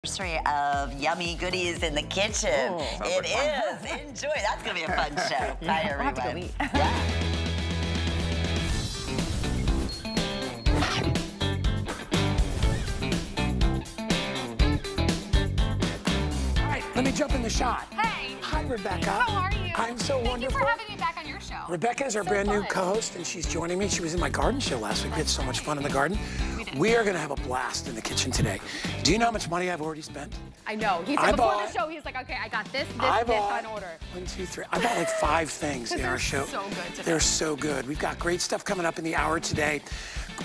anniversary of yummy goodies in the kitchen. Oh, it is. Enjoy. That's going to be a fun show. Bye, everyone. We'll have to go eat. All right, let me jump in the shot. Hey. Hi, Rebecca. How are you? I'm so wonderful. Thank you for having me back on your show. Rebecca is our brand new co-host, and she's joining me. She was in my garden show last week. We had so much fun in the garden. We are going to have a blast in the kitchen today. Do you know how much money I've already spent? I know. He said before the show, he was like, okay, I got this on order. 1, 2, 3. I bought like 5 things in our show. So good today. They're so good. We've got great stuff coming up in the hour today.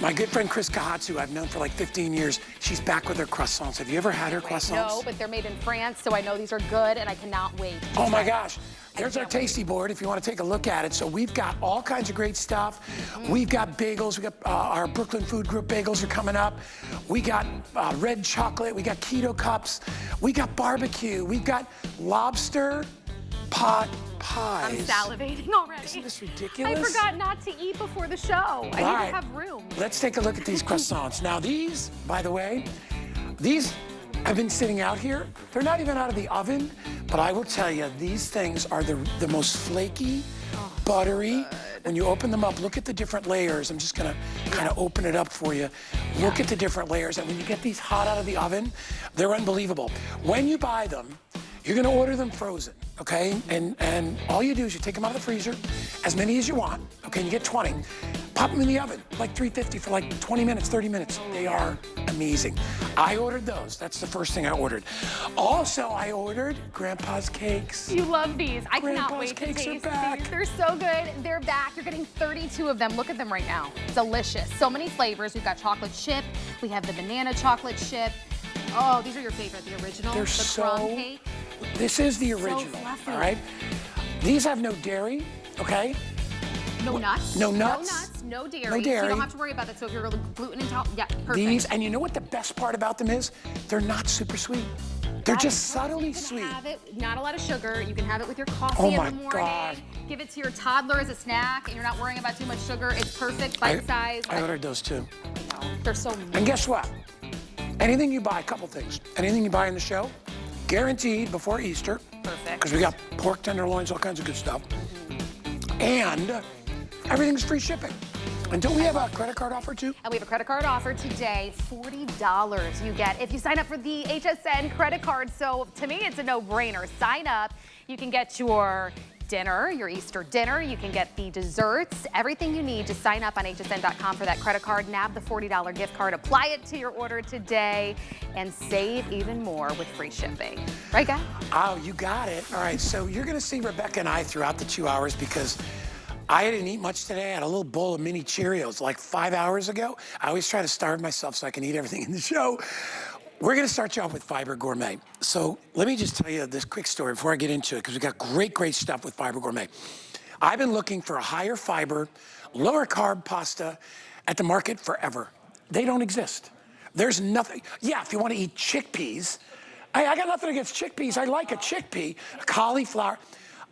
My good friend Chris Kahatsu, I've known for like 15 years. She's back with her croissants. Have you ever had her croissants? No, but they're made in France, so I know these are good, and I cannot wait. Oh my gosh. There's our tasty board if you want to take a look at it. So we've got all kinds of great stuff. We've got bagels. We got our Brooklyn Food Group bagels are coming up. We got red chocolate. We got keto cups. We got barbecue. We've got lobster pot pies. I'm salivating already. Isn't this ridiculous? I forgot not to eat before the show. I need to have room. Let's take a look at these croissants. Now these, by the way, these have been sitting out here. They're not even out of the oven, but I will tell you, these things are the most flaky, buttery. When you open them up, look at the different layers. I'm just gonna kind of open it up for you. Look at the different layers. And when you get these hot out of the oven, they're unbelievable. When you buy them, you're gonna order them frozen, okay? And all you do is you take them out of the freezer, as many as you want, okay? And you get 20. Pop them in the oven, like 350 for like 20 minutes, 30 minutes. They are amazing. I ordered those. That's the first thing I ordered. Also, I ordered Grandpa's cakes. You love these. I cannot wait to cakes taste are back. these. They're so good. They're back. You're getting 32 of them. Look at them right now. Delicious. So many flavors. We've got chocolate chip. We have the banana chocolate chip. Oh, these are your favorite. The original. They're the crumb cake. This is the original, fluffy. all right? These have no dairy, okay? No nuts. No nuts. No nuts, no dairy. No dairy. So you don't have to worry about that. So if you're gluten intolerant, yeah, perfect. These, and you know what the best part about them is? They're not super sweet. They're just subtly sweet. You can have it, not a lot of sugar. You can have it with your coffee Oh in my the morning. God. Give it to your toddler as a snack, and you're not worrying about too much sugar. It's perfect, bite size. I ordered those too. They're so And guess what? Anything you buy, a couple things. Anything you buy in the show, guaranteed before Easter. perfect. Because we got pork tenderloins, all kinds of good stuff. And everything's free shipping. And don't we have a credit card offer too? And we have a credit card offer today, $40 you get if you sign up for the HSN credit card. So to me, it's a no-brainer. Sign up. You can get your dinner, your Easter dinner. You can get the desserts, everything you need to sign up on hsn.com for that credit card. Nab the $40 gift card, apply it to your order today, and save even more with free shipping. Right, guy? Oh, you got it. All right, so you're going to see Rebecca and I throughout the 2 hours because I didn't eat much today. I had a little bowl of mini Cheerios like 5 hours ago. I always try to starve myself so I can eat everything in the show. We're going to start you off with Fiber Gourmet. So let me just tell you this quick story before I get into it, because we got great stuff with Fiber Gourmet. I've been looking for a higher fiber, lower carb pasta at the market forever. They don't exist. There's nothing. Yeah, if you want to eat chickpeas, I got nothing against chickpeas. I like a chickpea, a cauliflower.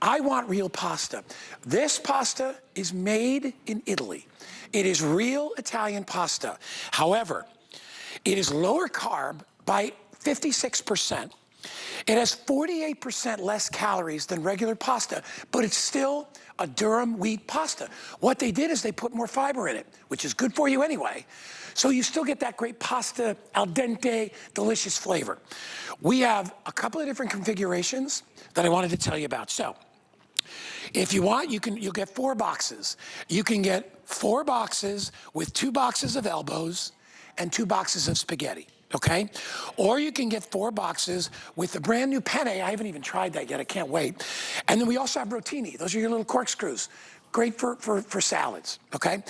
I want real pasta. This pasta is made in Italy. It is real Italian pasta. However, it is lower carb by 56%. It has 48% less calories than regular pasta, but it's still a durum wheat pasta. What they did is they put more fiber in it, which is good for you anyway. So you still get that great pasta, al dente, delicious flavor. We have a couple of different configurations that I wanted to tell you about. So if you want, you'll get 4 boxes. You can get 4 boxes with 2 boxes of elbows and 2 boxes of spaghetti, okay? Or you can get 4 boxes with the brand new penne. I haven't even tried that yet, I can't wait. And then we also have rotini. Those are your little corkscrews. Great for salads, okay?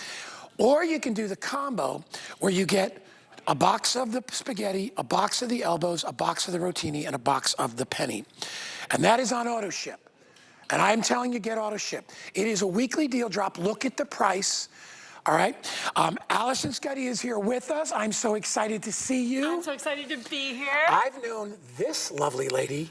Or you can do the combo where you get a box of the spaghetti, a box of the elbows, a box of the rotini, and a box of the penne. And that is on auto ship. And I'm telling you, get auto ship. It is a weekly deal drop. Look at the price. All right. Allison Scuddy is here with us. I'm so excited to see you. I'm so excited to be here. I've known this lovely lady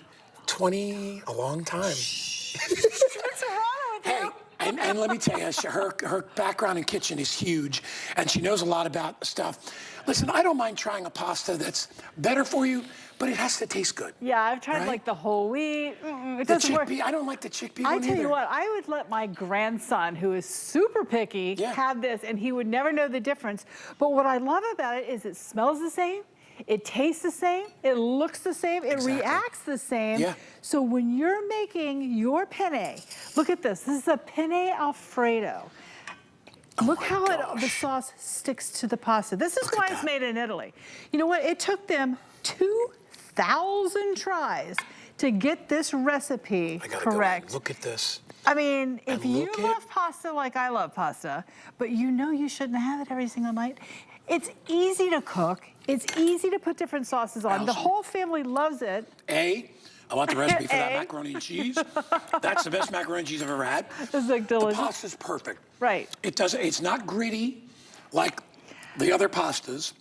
a long time. What's wrong with you? Hey, And let me tell you, her background in kitchen is huge, and she knows a lot about stuff. Listen, I don't mind trying a pasta that's better for you, but it has to taste good. Yeah, I've tried right? like the whole wheat. It The doesn't work. chickpea, I don't like the chickpea I one tell either. you what, I would let my grandson, who is super picky, have this, and he would never know the difference. But what I love about it is it smells the same, it tastes the same, it looks the same, it reacts the same. Yeah. So when you're making your penne, look at this. This is a penne Alfredo. Look how the sauce sticks to the pasta. This is why it's made in Italy. You know what? It took them 2,000 tries to get this recipe correct. Look at this. I mean, if you love pasta like I love pasta, but you know you shouldn't have it every single night, it's easy to cook. It's easy to put different sauces on. The whole family loves it. I want the recipe for that macaroni and cheese. That's the best macaroni and cheese I've ever had. It's like delicious. The pasta's perfect. Right. It's not gritty like the other pastas.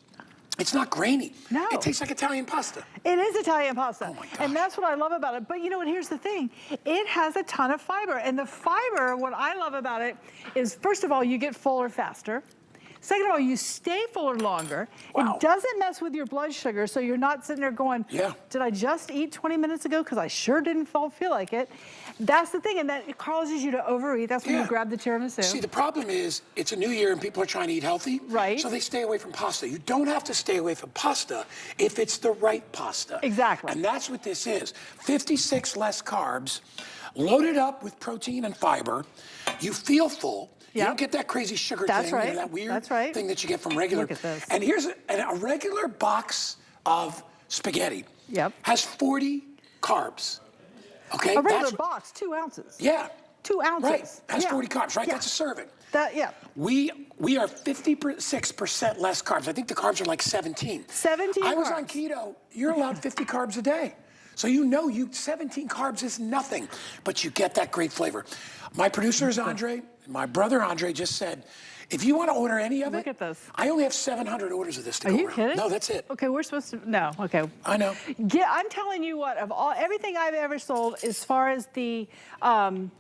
It's not grainy. No. It tastes like Italian pasta. It is Italian pasta. Oh my gosh. And that's what I love about it. But you know what, here's the thing. It has a ton of fiber. And the fiber, what I love about it is, first of all, you get fuller faster. Second of all, you stay fuller longer. Wow. It doesn't mess with your blood sugar, so you're not sitting there going, did I just eat 20 minutes ago? Because I sure didn't feel like it. That's the thing, and that it causes you to overeat. That's when you grab the tiramisu. See, the problem is, it's a new year and people are trying to eat healthy. Right. So they stay away from pasta. You don't have to stay away from pasta if it's the right pasta. Exactly. And that's what this is. 56 less carbs, loaded up with protein and fiber. You feel full. You don't get that crazy sugar thing, you know, that weird thing that you get from regular. Look at this. And here's a regular box of spaghetti has 40 carbs. Okay? A regular box, 2 ounces. Yeah. 2 ounces. Right. Has 40 carbs, right? That's a serving. We are 56% less carbs. I think the carbs are like 17. 17 I was carbs. on keto. You're allowed 50 carbs a day. So you know 17 carbs is nothing, but you get that great flavor. My producer is Andre. My brother Andre just said, if you want to order any of it, look at this. I only have 700 orders of this to go around. Are you kidding? No, that's it. Okay, we're supposed to, no, okay. I know. I'm telling you what, of everything I've ever sold, as far as the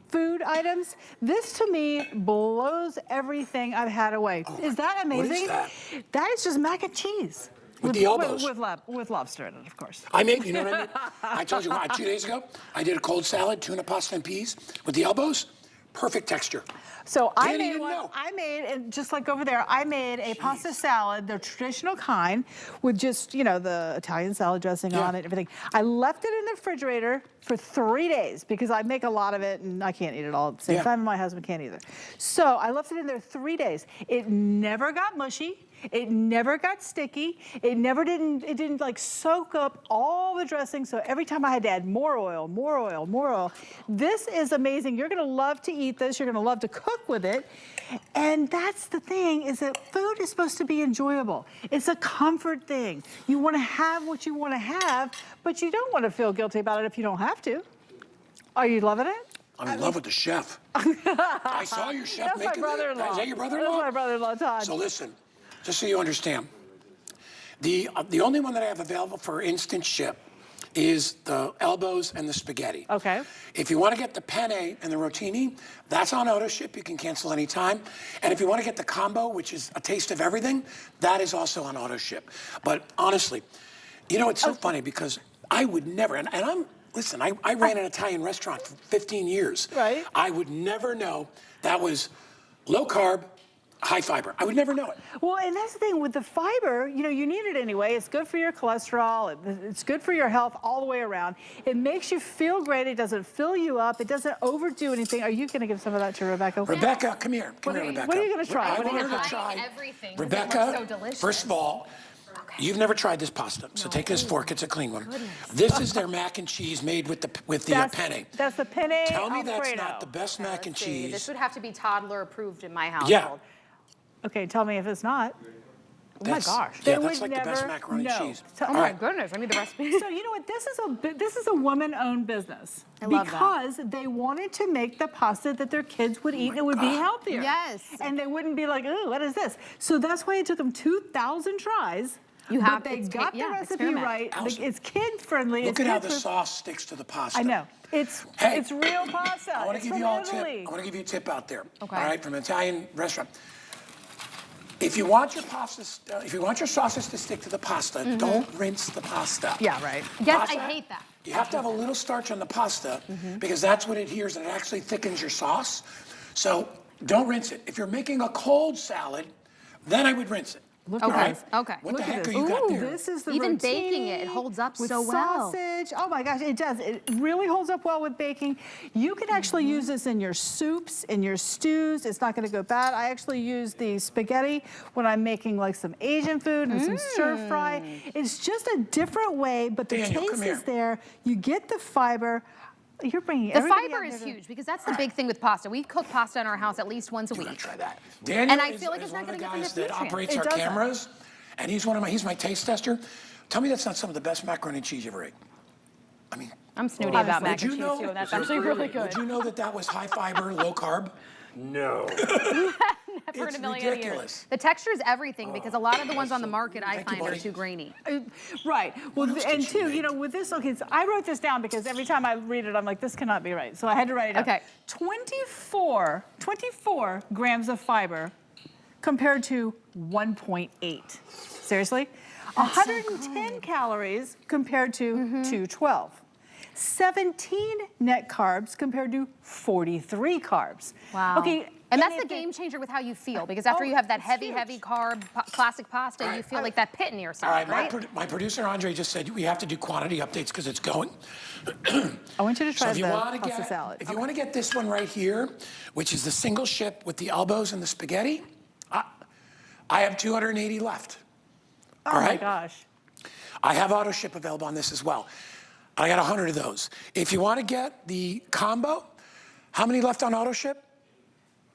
food items, this to me blows everything I've had away. Is that amazing? What is that? That is just mac and cheese. With the elbows. With lobster in it, of course. I made, you know what I mean? I told you 2 days ago, I did a cold salad, tuna pasta and peas with the elbows. Perfect texture. So I made, and just like over there, I made a pasta salad, the traditional kind, with just, you know, the Italian salad dressing on it, everything. I left it in the refrigerator for 3 days because I make a lot of it and I can't eat it all at the same time, and my husband can't either. So I left it in there 3 days. It never got mushy. It never got sticky. It didn't like soak up all the dressing. So every time I had to add more oil, more oil, more oil. This is amazing. You're gonna love to eat this. You're gonna love to cook with it. And that's the thing, is that food is supposed to be enjoyable. It's a comfort thing. You wanna have what you wanna have, but you don't wanna feel guilty about it if you don't have to. Are you loving it? I'm in love with the chef. I saw your chef making it. That's my brother-in-law. Is that your brother-in-law? That's my brother-in-law, Todd. So listen, just so you understand, the only one that I have available for instant ship is the elbows and the spaghetti. Okay. If you want to get the penne and the rotini, that's on auto ship. You can cancel anytime. And if you want to get the combo, which is a taste of everything, that is also on auto ship. But honestly, you know, it's so funny because I would never, and listen, I ran an Italian restaurant for 15 years. Right. I would never know that was low carb, high fiber. I would never know it. Well, and that's the thing with the fiber, you know, you need it anyway. It's good for your cholesterol. It's good for your health all the way around. It makes you feel great. It doesn't fill you up. It doesn't overdo anything. Are you going to give some of that to Rebecca? Rebecca, come here. Come here, Rebecca. What are you going to try? I want her to try everything. Rebecca, So delicious. first of all, you've never tried this pasta, so take this fork. It's a clean one. This is their mac and cheese made with the penne. That's the penne Tell me Alfredo. that's not the best mac and cheese. This would have to be toddler approved in my household. Yeah. Okay, tell me if it's not. Oh my gosh. Yeah, that's like the best macaroni and cheese. Oh my goodness, I need the recipe. So you know what? This is a woman-owned business. I love because they wanted to make the pasta that their kids would eat and it would be healthier. Yes. And they wouldn't be like, oh, what is this? So that's why it took them 2,000 tries You have But they it's got the recipe experiment. right. Allison, It's kid friendly. Look at how the sauce sticks to the pasta. I know. It's real pasta. I want to It's give from you all a Italy. tip. I want to give you a tip out there. Okay. All right, from an Italian restaurant. If you want your if you want your sauces to stick to the pasta, don't rinse the pasta. Yeah, right. Yes, Pasta, I hate that. You have to have a little starch on the pasta because that's what adheres and it actually thickens your sauce. So don't rinse it. If you're making a cold salad, then I would rinse it. Look All at right? this. Okay. What the Look at heck this. are you got there? This is the Even rotini baking it holds up with so well. sausage. Oh my gosh, it does. It really holds up well with baking. You can actually use this in your soups, in your stews. It's not going to go bad. I actually use the spaghetti when I'm making like some Asian food and some stir fry. It's just a different way, but the Daniel, come taste here. is there. You get the fiber. You're bringing The everybody fiber out is there huge because that's the big thing with pasta. We cook pasta in our house at least once a I'm gonna week. try that. Daniel And I is, feel like is it's one not of the gonna give guys them the that operates It our doesn't. cameras, and he's my taste tester. Tell me that's not some of the best macaroni and cheese you ever ate. I mean, I'm snooty about mac would you and cheese know? too, and that's actually really good. Would you know that that was high fiber, low carb? No. Never in It's a million years. ridiculous. The texture is everything because a lot of the ones on the market I Thank you, find are buddy. too grainy. Right. Well, else and did you two, make? you know, with this, okay, so I wrote this down because every time I read it, I'm like, this cannot be right. So I had to write it down. Okay. 24 grams of fiber compared to 1.8. Seriously? 110 calories compared to 212. 17 net carbs compared to 43 carbs. Wow. Okay. And that's the anything- game changer with how you feel because after Oh, you have that it's heavy, huge. heavy carb classic pasta, you feel like that pit in your All right, stomach, right? my producer Andre just said we have to do quantity updates because it's going. I want you to So try if you the want to pasta get, salad. if you want to get this one right here, which is the single ship with the elbows and the spaghetti, I have 280 left. Oh all my right? gosh. I have auto ship available on this as well. I got 100 of those. If you want to get the combo, how many left on auto ship?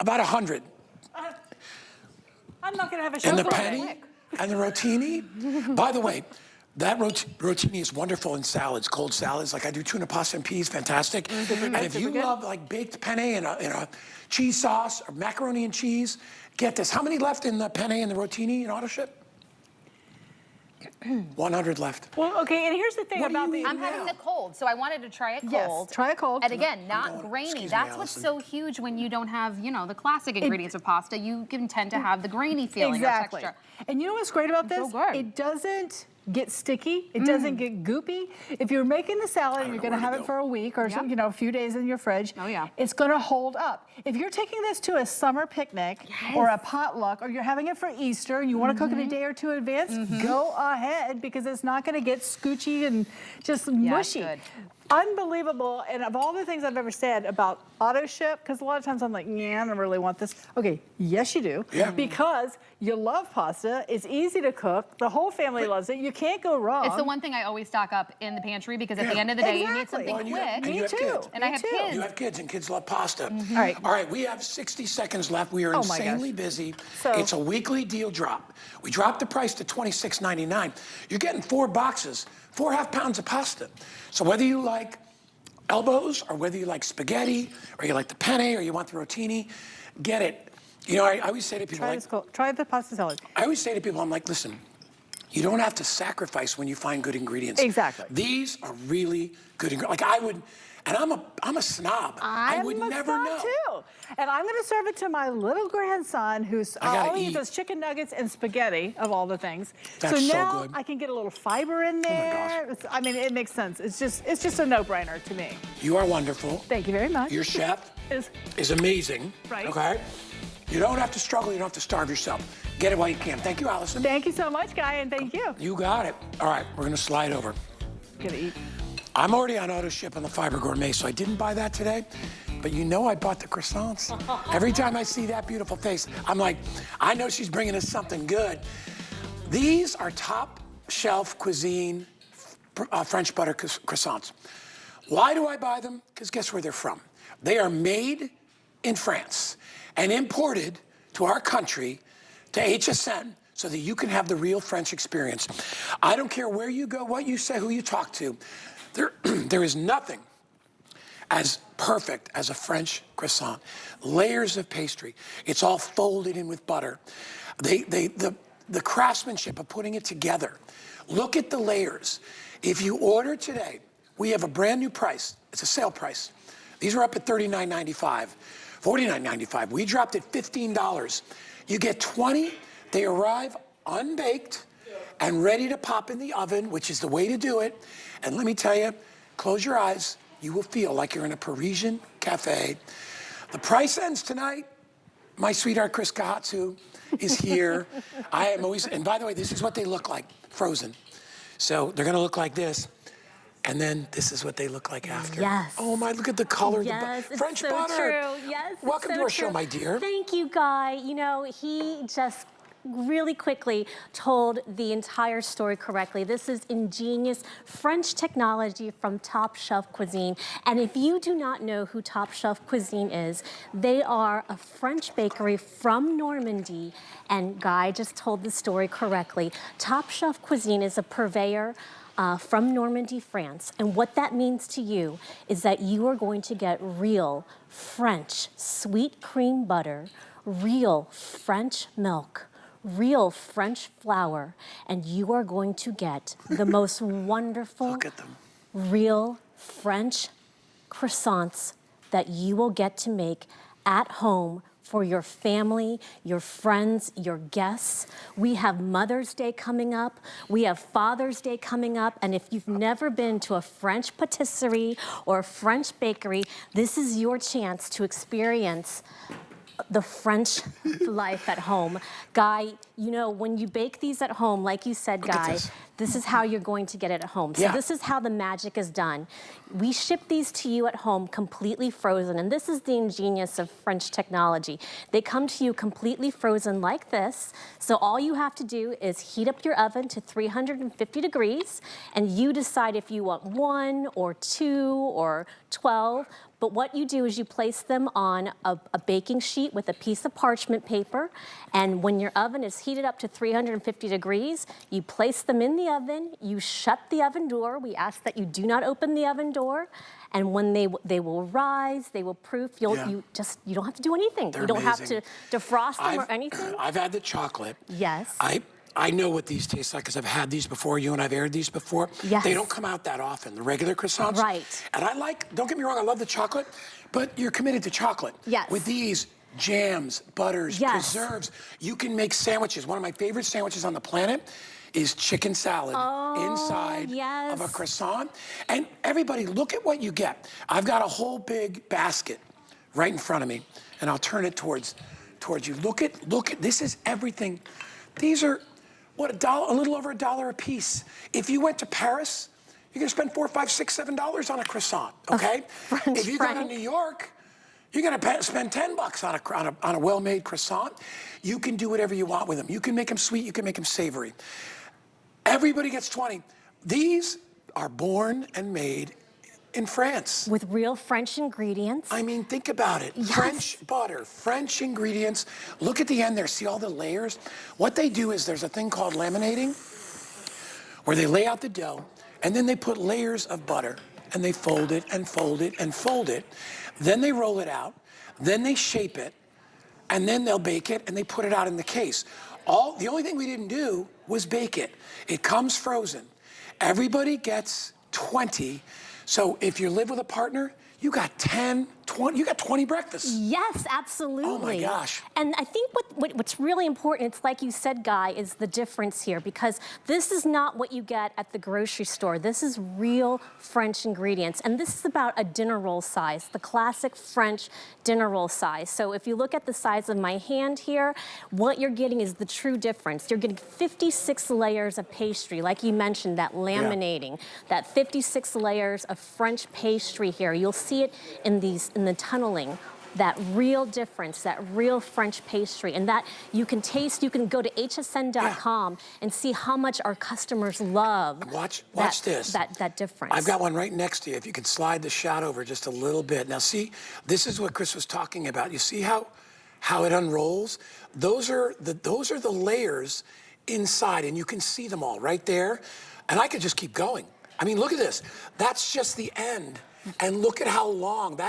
About 100. I'm not going to have a show And the for penny and the rotini. By the way, that rotini is wonderful in salads, cold salads. Like I do tuna pasta and peas, fantastic. And if you love like baked penne in a cheese sauce or macaroni and cheese, get this. How many left in the penne and the rotini in auto ship? 100 left. Well, okay, and here's the thing What do about you the. eat? I'm having the cold, so I wanted to try it Yes, cold. try it cold. And again, not going- grainy. excuse me, That's what's so Allison. huge when you don't have, you know, the classic ingredients of pasta. You can tend to have the grainy feeling Exactly. or texture. And you know what's great about It's this? so good. It doesn't get sticky. It doesn't get goopy. If you're making the salad and know you're going to where to have go. it for a week or Yep. some, you know, a few days in your fridge, Oh, yeah. it's going to hold up. If you're taking this to a summer picnic or a potluck or you're having it for Easter and you want to cook it a day or two in advance, go ahead because it's not going to get scoochy and just it's mushy. good. Unbelievable. And of all the things I've ever said about auto ship, because a lot of times I'm like, yeah, I don't really want this. Okay, yes, you do. Yeah. Because you love pasta. It's easy to cook. The whole family loves it. You can't go wrong. It's the one thing I always stock up in the pantry because at the end of the day, you need Exactly. something Well, and you quick. have- and you Me have too. kids. And I Me have too. kids. You have kids and kids love pasta. All right. We have 60 seconds left. We are Oh my insanely gosh. busy. So- It's a weekly deal drop. We dropped the price to $26.99. You're getting 4 boxes, 4.5 pounds of pasta. So whether you like elbows or whether you like spaghetti or you like the penne or you want the rotini, get it. You know, I always say to people, Try the pasta salad. I always say to people, I'm like, listen, you don't have to sacrifice when you find good ingredients. Exactly. These are really good ingredients. Like I would, and I'm a snob. I would I'm a never snob know. too. And I'm going to serve it to my little grandson who's I gotta all he eat. does chicken nuggets and spaghetti of all the things. That's so so now good. I can get a little fiber in gosh. there. I mean, it makes sense. It's just a no-brainer to me. You are wonderful. Thank you very much. Your chef Is- is amazing. Right. Okay. You don't have to struggle. You don't have to starve yourself. Get it while you can. Thank you, Allison. Thank you so much, Guy, and thank you. You got it. All right, we're gonna slide over. Gonna eat. I'm already on auto ship on the Fiber Gourmet, so I didn't buy that today. But you know I bought the croissants. Every time I see that beautiful face, I'm like, I know she's bringing us something good. These are top shelf cuisine French butter croissants. Why do I buy them? Because guess where they're from? They are made in France and imported to our country, to HSN, so that you can have the real French experience. I don't care where you go, what you say, who you talk to. There is nothing as perfect as a French croissant. Layers of pastry. It's all folded in with butter. The the craftsmanship of putting it together. Look at the layers. If you order today, we have a brand new price. It's a sale price. These are up at $39.95, $49.95. We dropped it $15. You get 20. They arrive unbaked and ready to pop in the oven, which is the way to do it. And let me tell you, close your eyes. You will feel like you're in a Parisian cafe. The price ends tonight. My sweetheart, Chris Kahatsu, is here. I am always, and by the way, this is what they look like, frozen. So they're gonna look like this. And then this is what they look like after. Yes. Oh my, look at the color. Yes, The French it's so butter. true. Yes, Welcome it's to so our show, true. my dear. Thank you, Guy. You know, he just really quickly told the entire story correctly. This is ingenious French technology from Top Shelf Cuisine. And if you do not know who Top Shelf Cuisine is, they are a French bakery from Normandy. And Guy just told the story correctly. Top Shelf Cuisine is a purveyor from Normandy, France. And what that means to you is that you are going to get real French sweet cream butter, real French milk, real French flour, and you are going to get the most wonderful, Look at them. real French croissants that you will get to make at home for your family, your friends, your guests. We have Mother's Day coming up. We have Father's Day coming up. And if you've never been to a French patisserie or a French bakery, this is your chance to experience the French life at home. Guy, you know, when you bake these at home, like you said, Guy, this is how you're going to get it at home. So this is how the magic is done. We ship these to you at home completely frozen, and this is the ingenious of French technology. They come to you completely frozen like this, so all you have to do is heat up your oven to 350 degrees, and you decide if you want 1 or 2 or 12. But what you do is you place them on a baking sheet with a piece of parchment paper, and when your oven is heated up to 350 degrees, you place them in the oven, you shut the oven door. We ask that you do not open the oven door, and when they will rise, they will proof. You don't have to do anything. They're you don't amazing. have to defrost them or anything. I've had the chocolate. Yes. I know what these taste like because I've had these before. You and I've aired these before. Yes. They don't come out that often, the regular croissants. Right. And I like, don't get me wrong, I love the chocolate, but you're committed to chocolate. Yes. With these jams, butters, preserves, you can make sandwiches. One of my favorite sandwiches on the planet is chicken salad inside of a croissant. And everybody, look at what you get. I've got a whole big basket right in front of me, and I'll turn it towards you. Look at, this is everything. These are, what, a little over $1 a piece. If you went to Paris, you're gonna spend $4, $5, $6, $7 on a croissant, okay? If you go to New York, you're gonna spend $10 on a well-made croissant. You can do whatever you want with them. You can make them sweet, you can make them savory. Everybody gets 20. These are born and made in France. With real French ingredients. I mean, think about it. Yes. French butter, French ingredients. Look at the end there, see all the layers? What they do is there's a thing called laminating, where they lay out the dough, and then they put layers of butter, and they fold it and fold it and fold it. Then they roll it out, then they shape it, and then they'll bake it, and they put it out in the case. The only thing we didn't do was bake it. It comes frozen. Everybody gets 20. So if you live with a partner, you got 10, 20, you got 20 breakfasts. Yes, absolutely. Oh my gosh. And I think what's really important, it's like you said, Guy, is the difference here, because this is not what you get at the grocery store. This is real French ingredients. And this is about a dinner roll size, the classic French dinner roll size. So if you look at the size of my hand here, what you're getting is the true difference. You're getting 56 layers of pastry, like you mentioned, that laminating, that 56 layers of French pastry here. You'll see it in the tunneling, that real difference, that real French pastry, and that you can taste. You can go to hsn.com and see how much our customers love. Watch this. That difference. I've got one right next to you. If you can slide the shot over just a little bit. Now see, this is what Chris was talking about. You see how it unrolls? Those are the layers inside, and you can see them all right there. And I could just keep going. I mean, look at this. That's just the end. And look at how long.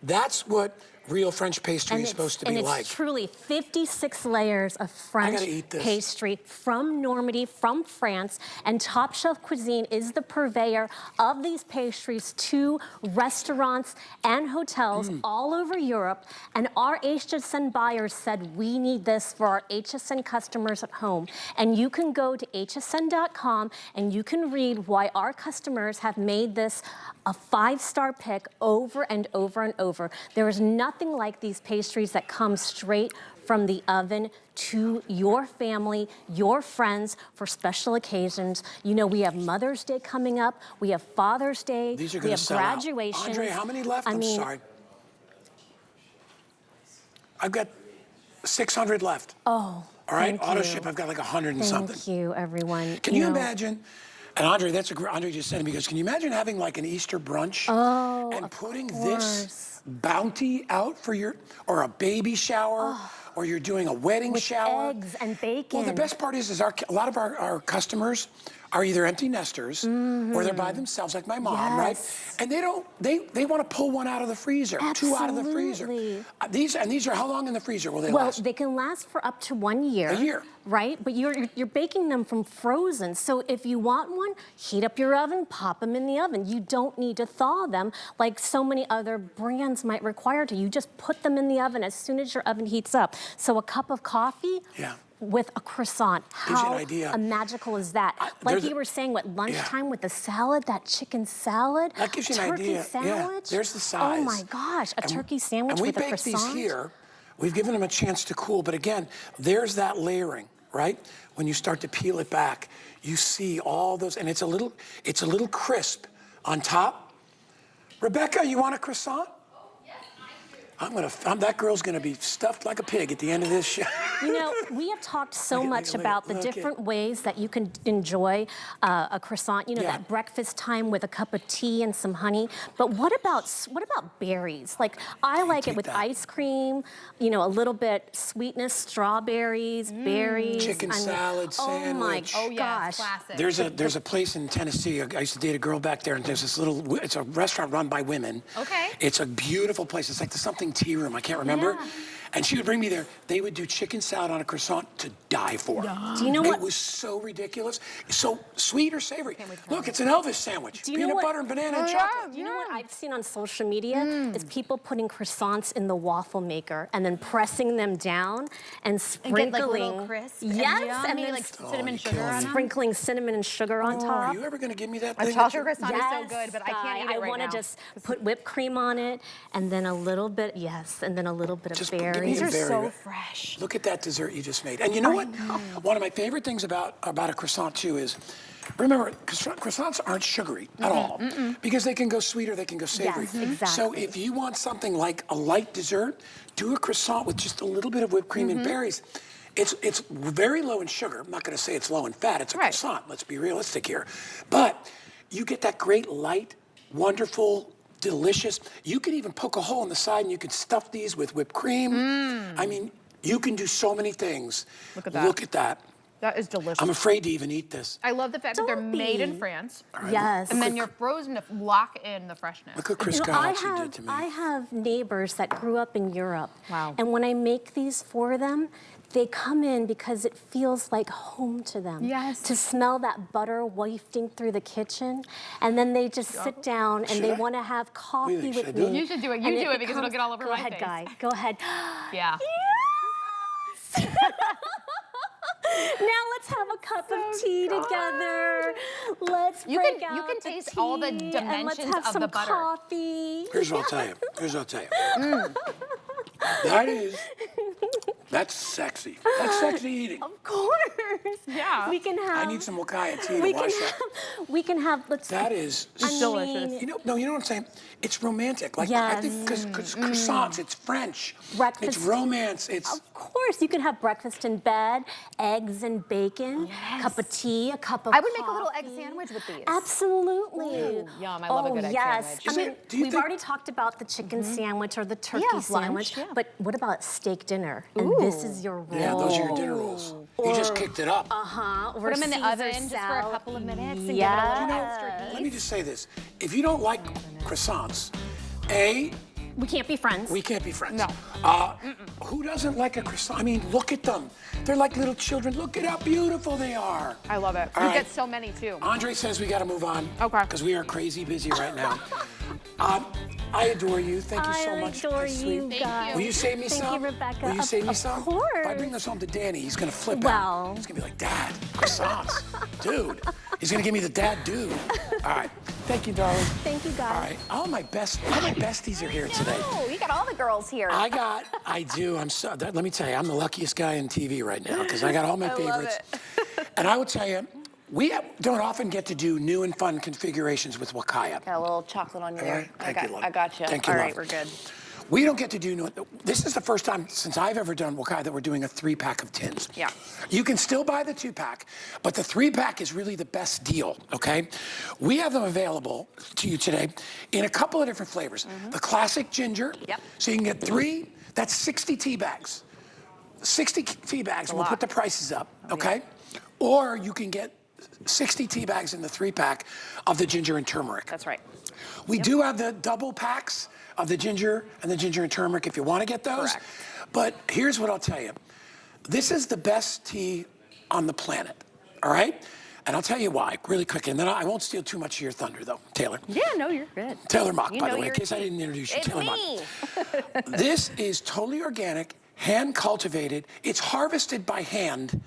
That's what real French pastry is supposed to be like. And it's truly 56 layers of French pastry from Normandy, from France, and Top Shelf Cuisine is the purveyor of these pastries to restaurants and hotels all over Europe. And our HSN buyers said, we need this for our HSN customers at home. And you can go to hsn.com and you can read why our customers have made this a 5-star pick over and over and over. There is nothing like these pastries that come straight from the oven to your family, your friends for special occasions. You know, we have Mother's Day coming up. We have Father's Day. These are we going have to sell out. graduation. Andre, how many left? I'm sorry. I've got 600 left. Oh, all right, auto ship. I've got like 100 and something. Thank you, everyone. Can you imagine? And Andre, Andre just said it because can you imagine having like an Easter brunch and putting this bounty out for your, or a baby shower, or you're doing a wedding shower. Eggs and bacon. Well, the best part is a lot of our customers are either empty nesters or they're by themselves, like my mom, right? And they want to pull one out of the freezer, two out of the freezer. These are how long in the freezer will they last? Well, they can last for up to 1 year. A year. Right? But you're baking them from frozen. So if you want one, heat up your oven, pop them in the oven. You don't need to thaw them like so many other brands might require to. You just put them in the oven as soon as your oven heats up. So a cup of coffee with a croissant. How magical is that? Like you were saying, lunchtime with the salad, that chicken salad. That gives you an idea. Sandwich. Yeah, there's the size. Oh my gosh, a turkey sandwich with a croissant. And we bake these here. We've given them a chance to cool, but again, there's that layering, right? When you start to peel it back, you see all those, and it's a little crisp on top. Rebecca, you want a croissant? That girl's gonna be stuffed like a pig at the end of this show. You know, we have talked so much about the different ways that you can enjoy a croissant. You know, that breakfast time with a cup of tea and some honey. But what about berries? Like I like it with ice cream. You know, a little bit sweetness, strawberries, berries. Chicken salad sandwich. Oh my gosh. Classic. There's a place in Tennessee. I used to date a girl back there, and there's this little. It's a restaurant run by women. Okay. It's a beautiful place. It's like something tea room. I can't remember. Yeah. And she would bring me there. They would do chicken salad on a croissant to die for. Do you know what? It was so ridiculous. So sweet or savory. Look, it's an Elvis sandwich. Peanut butter and banana and chocolate. You know what I've seen on social media is people putting croissants in the waffle maker and then pressing them down and sprinkling. And get, like, little crisp and then like cinnamon sugar on them. Sprinkling cinnamon and sugar on top. Are you ever going to give me that thing? A chocolate croissant is so good, but I can't eat it right now. I want to just put whipped cream on it and then a little bit, and then a little bit of berries. These are so fresh. Look at that dessert you just made. And you know what? One of my favorite things about a croissant too is, remember, croissants aren't sugary at all because they can go sweet or they can go savory. Yes, exactly. So if you want something like a light dessert, do a croissant with just a little bit of whipped cream and berries. It's very low in sugar. I'm not going to say it's low in fat. It's a croissant. Let's be realistic here. But you get that great light, wonderful, delicious. You could even poke a hole in the side and you could stuff these with whipped cream. I mean, you can do so many things. Look at that. Look at that. That is delicious. I'm afraid to even eat this. I love the fact that they're made in France. Yes. And then you're frozen to lock in the freshness. Look what Chris Galaxy did to me. I have neighbors that grew up in Europe. Wow. And when I make these for them, they come in because it feels like home to them. Yes. To smell that butter wafting through the kitchen. And then they just sit down and they want to have coffee with me. You should do it. You do it because it'll get all over my face. Go ahead, Guy. Go ahead. Yeah. Yes! Now let's have a cup of tea together. Let's break out you can the taste tea, all the and let's dimensions have of some the butter. coffee. Here's what I'll tell you. That's sexy. That's sexy eating. Of course. Yeah. We can have. I need some Wakaya tea to wash that. We can have. That is delicious. You know what I'm saying? It's romantic. Like Yes. I think because croissants, it's French. Breakfast. It's romance. It's Of course, you can have breakfast in bed, eggs and bacon, cup of tea, a cup of I would make a coffee. little egg sandwich with these. Absolutely. Ooh, yum. I love a good egg sandwich. I mean, Do you we've think- already talked about the chicken sandwich or the turkey lunch, sandwich, but what about steak dinner? And this is your roll. yeah, those are your dinner rolls. You just kicked it up. Or Put them in the Caesar oven just for a salad. couple of minutes and give it a little extra heat. Let me just say this. If you don't like croissants, A, We can't be friends. We can't be friends. No. Who doesn't like a croissant? I mean, look at them. They're like little children. Look at how beautiful they are. I love it. All You right. get so many too. Andre says we got to move on. Okay. Because we are crazy busy right now. I adore you. Thank you so much. I adore That's you sweet. guys. Will you save me Thank some? you, Rebecca. Will you save me some? Of course. If I bring this home to Danny, he's going to flip Well. out. He's going to be like, Dad, croissants. Dude. He's going to give me the dad dude. All right. Thank you, darling. Thank you, guys. All right. All my besties are here today. Oh, you got all the girls here. I do. Let me tell you, I'm the luckiest guy in TV right now because I got all my favorites. And I will tell you, we don't often get to do new and fun configurations with Wakaya. Got a little chocolate on you there. Thank you, love. I got you. Thank you, All love. right, we're good. We don't get to do this is the first time since I've ever done Wakaya that we're doing a 3-pack of tins. Yeah. You can still buy the 2-pack, but the 3-pack is really the best deal, okay? We have them available to you today in a couple of different flavors. The classic ginger. Yep. So you can get 3, that's 60 tea bags. 60 tea bags, and we'll put the prices up, okay? Or you can get 60 tea bags in the 3-pack of the ginger and turmeric. That's right. We do have the double packs of the ginger and turmeric if you want to get those. Correct. But here's what I'll tell you. This is the best tea on the planet, all right? And I'll tell you why, really quick. And then I won't steal too much of your thunder, though, Taylor. Yeah, no, you're good. Taylor Mock, You by know the way, in your case I tea. didn't introduce you. It's Taylor me. Mock. This is totally organic, hand cultivated. It's harvested by hand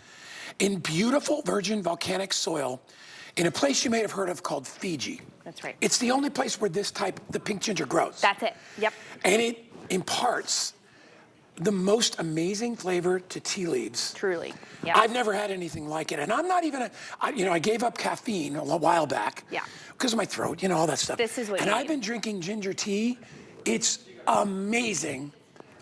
in beautiful virgin volcanic soil in a place you may have heard of called Fiji. That's right. It's the only place where this type, the pink ginger, grows. That's it. Yep. And it imparts the most amazing flavor to tea leaves. Truly. Yeah. I've never had anything like it. And I'm not even I gave up caffeine a while back. Yeah. Because of my throat, all that stuff. This is what And you I've need. been drinking ginger tea. It's amazing.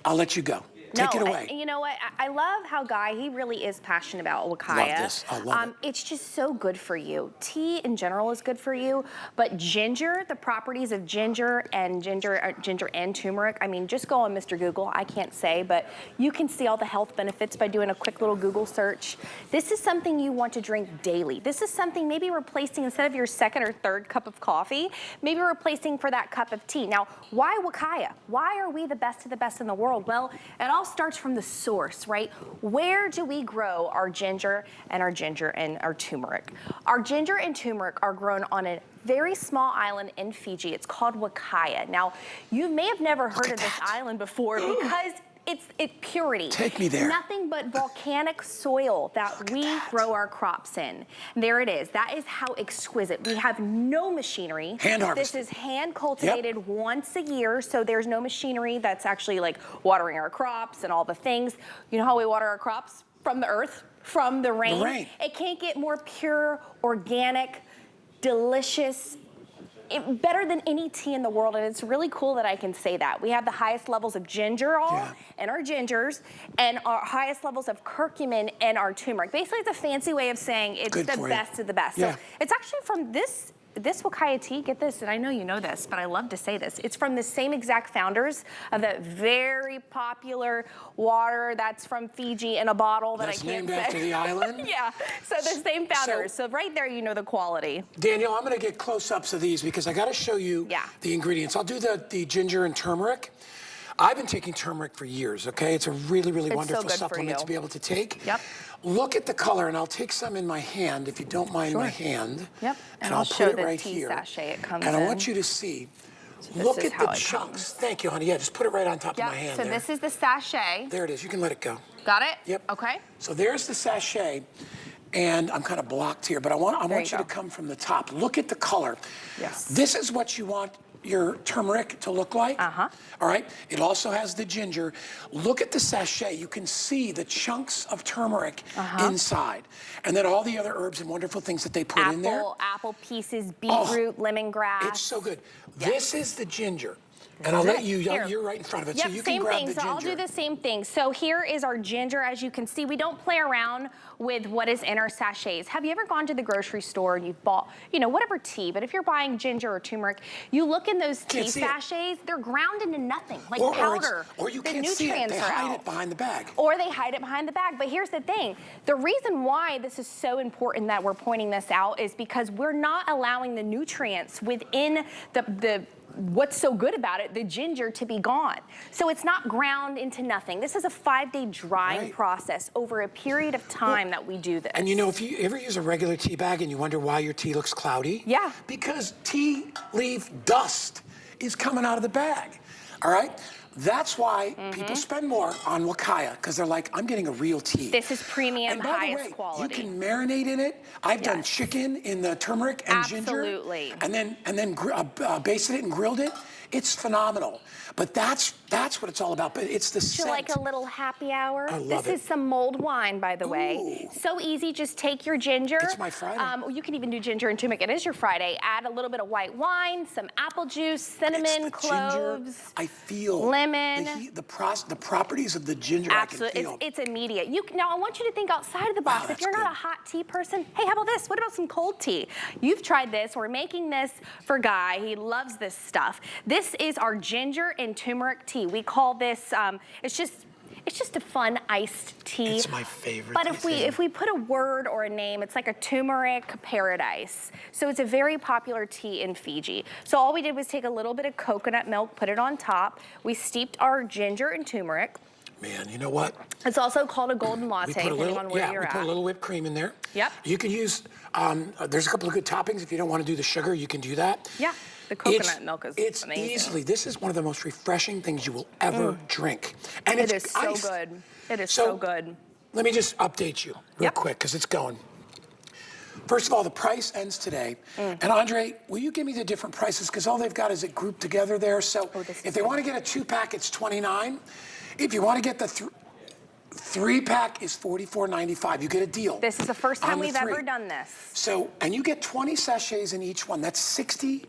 I'll let you go. Take it away. You know what? I love how Guy, he really is passionate about Wakaya. Love this. I love it. It's just so good for you. Tea in general is good for you, but ginger, the properties of ginger and turmeric, I mean, just go on Mr. Google. I can't say, but you can see all the health benefits by doing a quick little Google search. This is something you want to drink daily. This is something maybe replacing, instead of your second or third cup of coffee, maybe replacing for that cup of tea. Now, why Wakaya? Why are we the best of the best in the world? Well, it all starts from the source, right? Where do we grow our ginger and our turmeric? Our ginger and turmeric are grown on a very small island in Fiji. It's called Wakaya. Now, you may have never heard of this island before because it's purity. Take me there. Nothing but volcanic soil that we grow our crops in. There it is. That is how exquisite. We have no machinery. Hand harvested. This is hand cultivated once a year, so there's no machinery that's actually like watering our crops and all the things. You know how we water our crops? From the earth, from the rain. The rain. It can't get more pure, organic, delicious, better than any tea in the world, and it's really cool that I can say that. We have the highest levels of ginger in our gingers, and our highest levels of curcumin in our turmeric. Basically, it's a fancy way of saying it's Good the for you. best of the best. Yeah. So it's actually from this Wakaya tea, get this, and I know you know this, but I love to say this. It's from the same exact founders of that very popular water that's from Fiji in a bottle that That's I can't named after the island? Yeah, so the same founders. So right there, you know the quality. Danielle, I'm going to get close-ups of these because I got to show you the ingredients. I'll do the ginger and turmeric. I've been taking turmeric for years, okay? It's a really, really wonderful supplement to be able to take. Yep. Look at the color, and I'll take some in my hand, if you don't mind my hand. Yep. And I'll I'll show put it the right tea here. sachet it comes and I in. want you to see. this Look is at how the it chunks. comes. Thank you, honey. Yeah, just put it right on top of my hand So there. this is the sachet. There it is. You can let it go. Got it? Yep. Okay. So there's the sachet, and I'm kind of blocked here, but I want you to come from the top. Look at the color. Yes. This is what you want your turmeric to look like. Uh-huh. All right. It also has the ginger. Look at the sachet. You can see the chunks of turmeric inside, and then all the other herbs and wonderful things that they put in there. Apple pieces, beetroot, lemongrass. It's so good. This is the ginger. And I'll let you, you're right in front of it, so you can grab the ginger. So I'll do the same thing. So here is our ginger. As you can see, we don't play around with what is in our sachets. Have you ever gone to the grocery store and you've bought, whatever tea, but if you're buying ginger or turmeric, you look in those tea sachets, they're ground into nothing, like powder. Or you the can't see it, they nutrients are hide out. it behind the bag. Or they hide it behind the bag. But here's the thing. The reason why this is so important that we're pointing this out is because we're not allowing the nutrients within the what's so good about it, the ginger to be gone. So it's not ground into nothing. This is a 5-day drying process over a period of time that we do this. And you know, if you ever use a regular tea bag and you wonder why your tea looks cloudy, because tea leaf dust is coming out of the bag, all right? That's why people spend more on Wakaya, because they're like, I'm getting a real tea. This is premium, and by highest the way, quality. You can marinate in it. I've done chicken in the turmeric and ginger. Absolutely. And then basted it and grilled it. It's phenomenal. But that's what it's all about. But it's the scent. Like a little happy hour. I love This is some mulled wine, by the way. So easy. Just take your ginger. It's my Friday. You can even do ginger and turmeric. It is your Friday. Add a little bit of white wine, some apple juice, cinnamon, cloves. Ginger. I feel lemon. The properties of the ginger. Absolutely. I can feel. It's immediate. Now I want you to think outside of the box. If you're not a hot tea person, hey, how about this? What about some cold tea? You've tried this. We're making this for Guy. He loves this stuff. This is our ginger and turmeric tea. We call this, it's just a fun iced tea. It's my favorite. But if we put a word or a name, it's like a turmeric paradise. So it's a very popular tea in Fiji. So all we did was take a little bit of coconut milk, put it on top. We steeped our ginger and turmeric. Man, you know what? It's also called a golden latte, depending on where you're at. We put a little whipped cream in there. Yep. You can use, there's a couple of good toppings. If you don't want to do the sugar, you can do that. Yeah. The coconut milk is amazing. This is one of the most refreshing things you will ever drink. And it is so iced. good. It is so good. Let me just update you real quick, because it's going. First of all, the price ends today. And Andre, will you give me the different prices? Because all they've got is it grouped together there. So if they want to get a 2-pack, it's $29. If you want to get the 3-pack is $44.95. You get a deal. This is the first time we've ever done this. So, and you get 20 sachets in each one. That's 60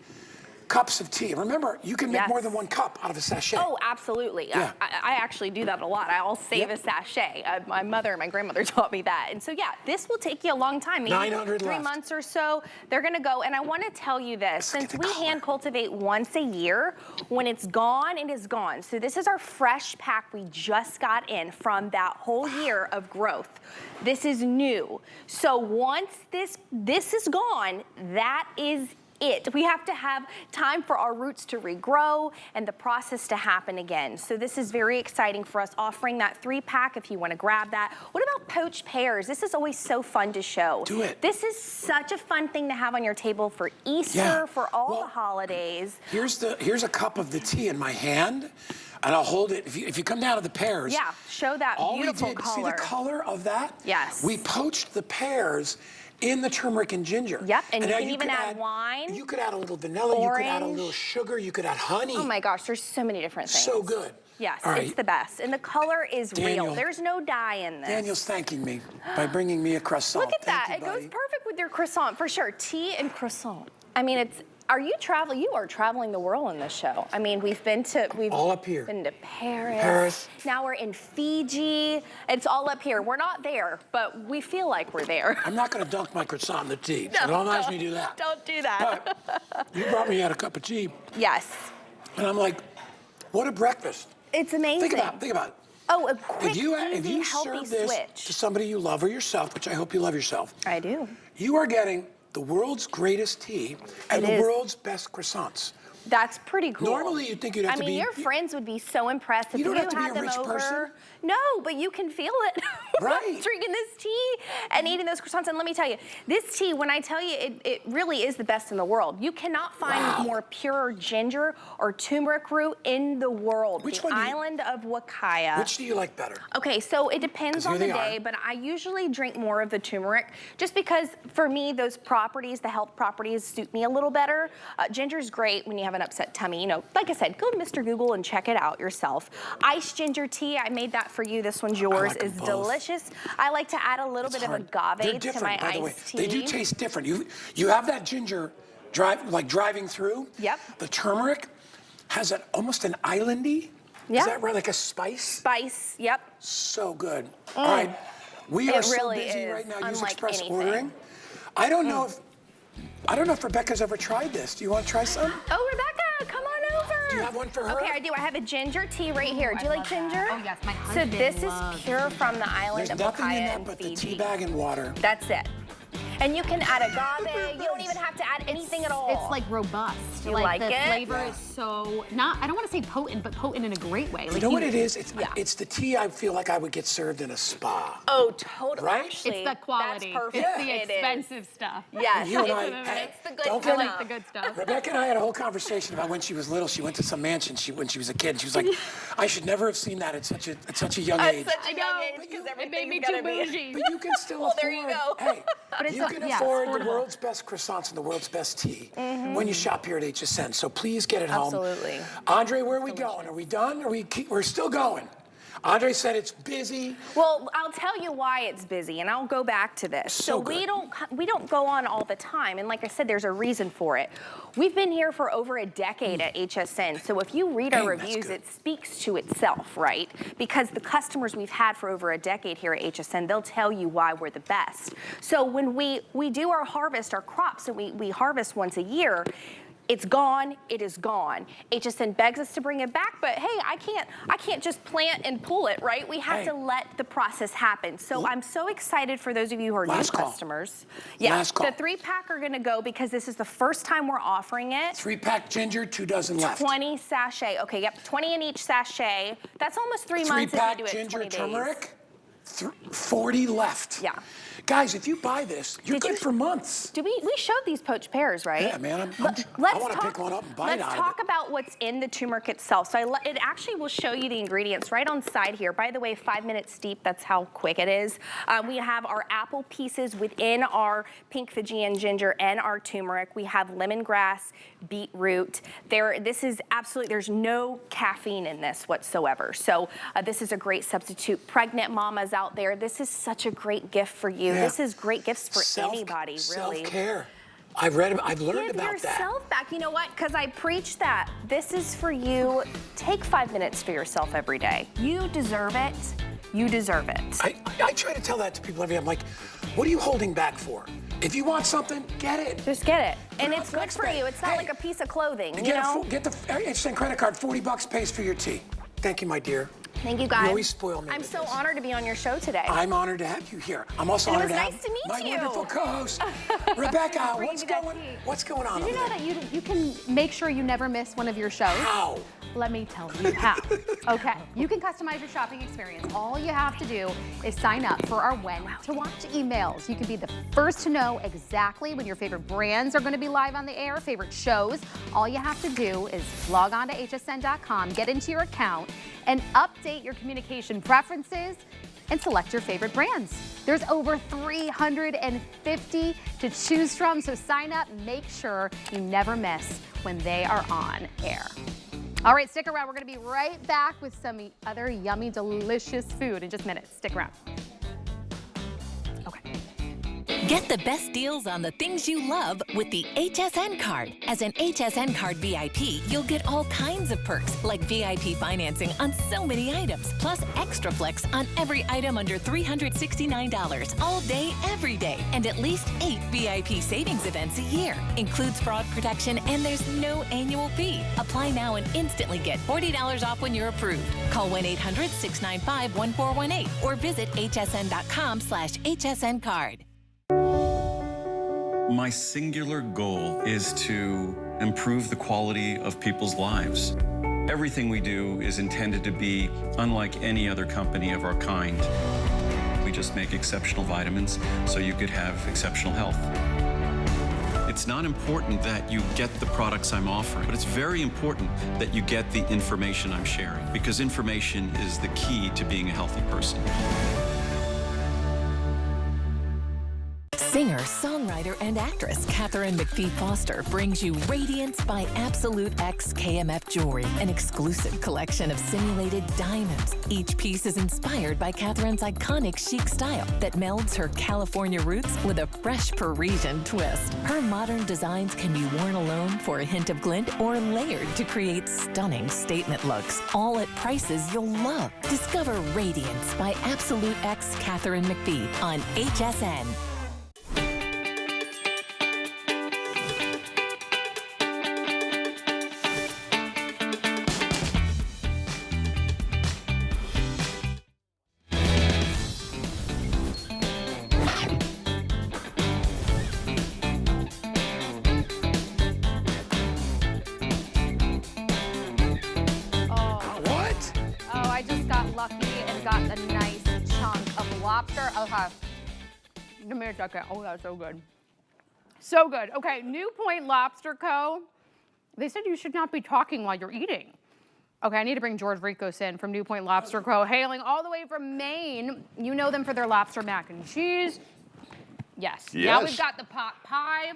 cups of tea. Remember, you can make more than 1 cup out of a sachet. Oh, absolutely. Yeah. I actually do that a lot. I'll save a sachet. My mother and my grandmother taught me that. And so, yeah, this will take you a long time. Maybe 900 3 months or so. They're going to go. And I want to tell you this. Since we hand cultivate once a year, when it's gone, it is gone. So this is our fresh pack we just got in from that whole year of growth. This is new. So once this is gone, that is it. We have to have time for our roots to regrow and the process to happen again. So this is very exciting for us, offering that 3-pack if you want to grab that. What about poached pears? This is always so fun to show. Do it. This is such a fun thing to have on your table for Easter, for all the holidays. Here's a cup of the tea in my hand. And I'll hold it. If you come down to the pears. Yeah, show that beautiful color. See the color of that? Yes. We poached the pears in the turmeric and ginger. Yep, and you can even add wine. You could add a little vanilla, you could add a little sugar, you could add honey. Oh my gosh, there's so many different things. So good. Yes, All right. it's the best. And the color is real. There's no dye in this. Daniel's thanking me by bringing me a croissant. Look at that. It goes perfect with your croissant, for sure. Tea and croissant. I mean, you are traveling the world in this show. I mean, we've all up here. Been to Paris. Now we're in Fiji. It's all up here. We're not there, but we feel like we're there. I'm not going to dunk my croissant in the tea. So don't ask me to do that. Don't do that. But you brought me out a cup of tea. Yes. And I'm like, what a breakfast. It's amazing. Think about it. Oh, a quick, if you healthy serve this switch to somebody you love or yourself, which I hope you love yourself. I do. You are getting the world's greatest tea and the world's best croissants. That's pretty cool. Normally, you'd think you'd have to be... I mean, your friends would be so impressed if you don't have to be had a them rich over. person. No, but you can feel it. Right. Drinking this tea and eating those croissants. And let me tell you, this tea, when I tell you, it really is the best in the world. You cannot find more pure ginger or turmeric root in the world. Which the one island of Wakaya. Which do you like better? Okay, so it depends on the day, but I usually drink more of the turmeric just because for me, those properties, the health properties suit me a little better. Ginger's great when you have an upset tummy. You know, like I said, go to Mr. Google and check it out yourself. Iced ginger tea, I made that for you. This one's yours. Is delicious. I like to add a little bit of agave to my iced tea. They do taste different. You have that ginger driving through. Yep. The turmeric has almost an islandy. Yep. Is that right? Like a spice? Spice, yep. So good. All right. We are so busy right now. Use express ordering. I don't know if Rebecca's ever tried this. Do you want to try some? Oh, Rebecca, come on over. Do you have one for her? Okay, I do. I have a ginger tea right here. Do you like ginger? Oh, yes, my husband So this is pure from the island There's of nothing in Wakaya that and but Fiji. the tea bag and water. That's it. And you can add agave. You don't even have have to add anything at all. It's like robust. You like the it? flavor is so, I don't want to say potent, but potent in a great way. You know what it is? It's the tea I feel like I would get served in a spa. Oh, totally. Right? Actually, It's the quality. That's perfect. It's the expensive stuff. Yes. You and I, It's the good don't stuff. get I like the good stuff. Rebecca and I had a whole conversation about when she was little. She went to some mansion when she was a kid. And she was like, I should never have seen that at such a young age. Such a young age, because It made me everything's too gotta be. bougie. But you can still Well, afford. there you go. Hey, But it's you can yeah, afford affordable. the world's best croissants and the world's best tea when you shop here at HSN. So please get it home. Absolutely. Andre, where are we going? Are we done? We're still going. Andre said it's busy. Well, I'll tell you why it's busy, and I'll go back to this. So we don't go on all the time, and like I said, there's a reason for it. We've been here for over a decade at HSN, so if you read our Dang, that's reviews, good. it speaks to itself, right? Because the customers we've had for over a decade here at HSN, they'll tell you why we're the best. So when we do our harvest, our crops, and we harvest once a year, it's gone, it is gone. HSN begs us to bring it back, but hey, I can't just plant and pull it, right? We have to let the process happen. So I'm so excited for those of you who are new customers. Yeah, Last call. the 3-pack are gonna go because this is the first time we're offering it. 3-pack ginger, 2 dozen left. 20 sachet, okay, yep, 20 in each sachet. That's almost 3 months if you 3-pack do it ginger 20 days. turmeric, 40 left. Yeah. Guys, if you buy this, you're good for months. We showed these poached pears, right? Yeah, man, I want to pick one up and bite out of it. Let's talk about what's in the turmeric itself. So it actually will show you the ingredients right on side here. By the way, 5 minutes steep, that's how quick it is. We have our apple pieces within our pink Fijian ginger and our turmeric. We have lemongrass, beetroot. This is absolutely, there's no caffeine in this whatsoever. So this is a great substitute. Pregnant mamas out there, this is such a great gift for you. Yeah. This is great gifts for anybody, really. Self-care. I've learned about Give that. yourself back. You know what? Because I preach that. This is for you. Take 5 minutes for yourself every day. You deserve it. You deserve it. I try to tell that to people every day. I'm like, what are you holding back for? If you want something, get it. Just get it. And it's good Flex for pay. you. It's not Hey, like a piece of clothing, you get know? get the HSN credit card, $40 pays for your tea. Thank you, my dear. Thank you, guys. You always spoil me I'm with so this. honored to be on your show today. I'm honored to have you here. I'm also It honored was to nice have to meet my you. wonderful co-host, Rebecca. What's going on Did you over know there? that you can make sure you never miss one of your shows? How? Let me tell you how. Okay, you can customize your shopping experience. All you have to do is sign up for our When to Watch emails. You can be the first to know exactly when your favorite brands are going to be live on the air, favorite shows. All you have to do is log on to hsn.com, get into your account, and update your communication preferences and select your favorite brands. There's over 350 to choose from, so sign up and make sure you never miss when they are on air. All right, stick around. We're going to be right back with some other yummy, delicious food in just minutes. Stick around. Okay. Get the best deals on the things you love with the HSN card. As an HSN card VIP, you'll get all kinds of perks like VIP financing on so many items, plus extra flex on every item under $369 all day, every day, and at least 8 VIP savings events a year. Includes fraud protection and there's no annual fee. Apply now and instantly get $40 off when you're approved. Call 1-800-695-1418 or visit hsn.com/HSN card. My singular goal is to improve the quality of people's lives. Everything we do is intended to be unlike any other company of our kind. We just make exceptional vitamins so you could have exceptional health. It's not important that you get the products I'm offering, but it's very important that you get the information I'm sharing, because information is the key to being a healthy person. Singer, songwriter, and actress Catherine McPhee Foster brings you Radiance by Absolute X KMF Jewelry, an exclusive collection of simulated diamonds. Each piece is inspired by Catherine's iconic chic style that melds her California roots with a fresh Parisian twist. Her modern designs can be worn alone for a hint of glint or layered to create stunning statement looks, all at prices you'll love. Discover Radiance by Absolute X Catherine McPhee on HSN. lobster. Okay. Give me a second. Oh, that's so good. So good. Okay, New Point Lobster Co. They said you should not be talking while you're eating. Okay, I need to bring George Ricos in from New Point Lobster Co. Hailing all the way from Maine. You know them for their lobster mac and cheese. Yes. Now we've got the pot pie.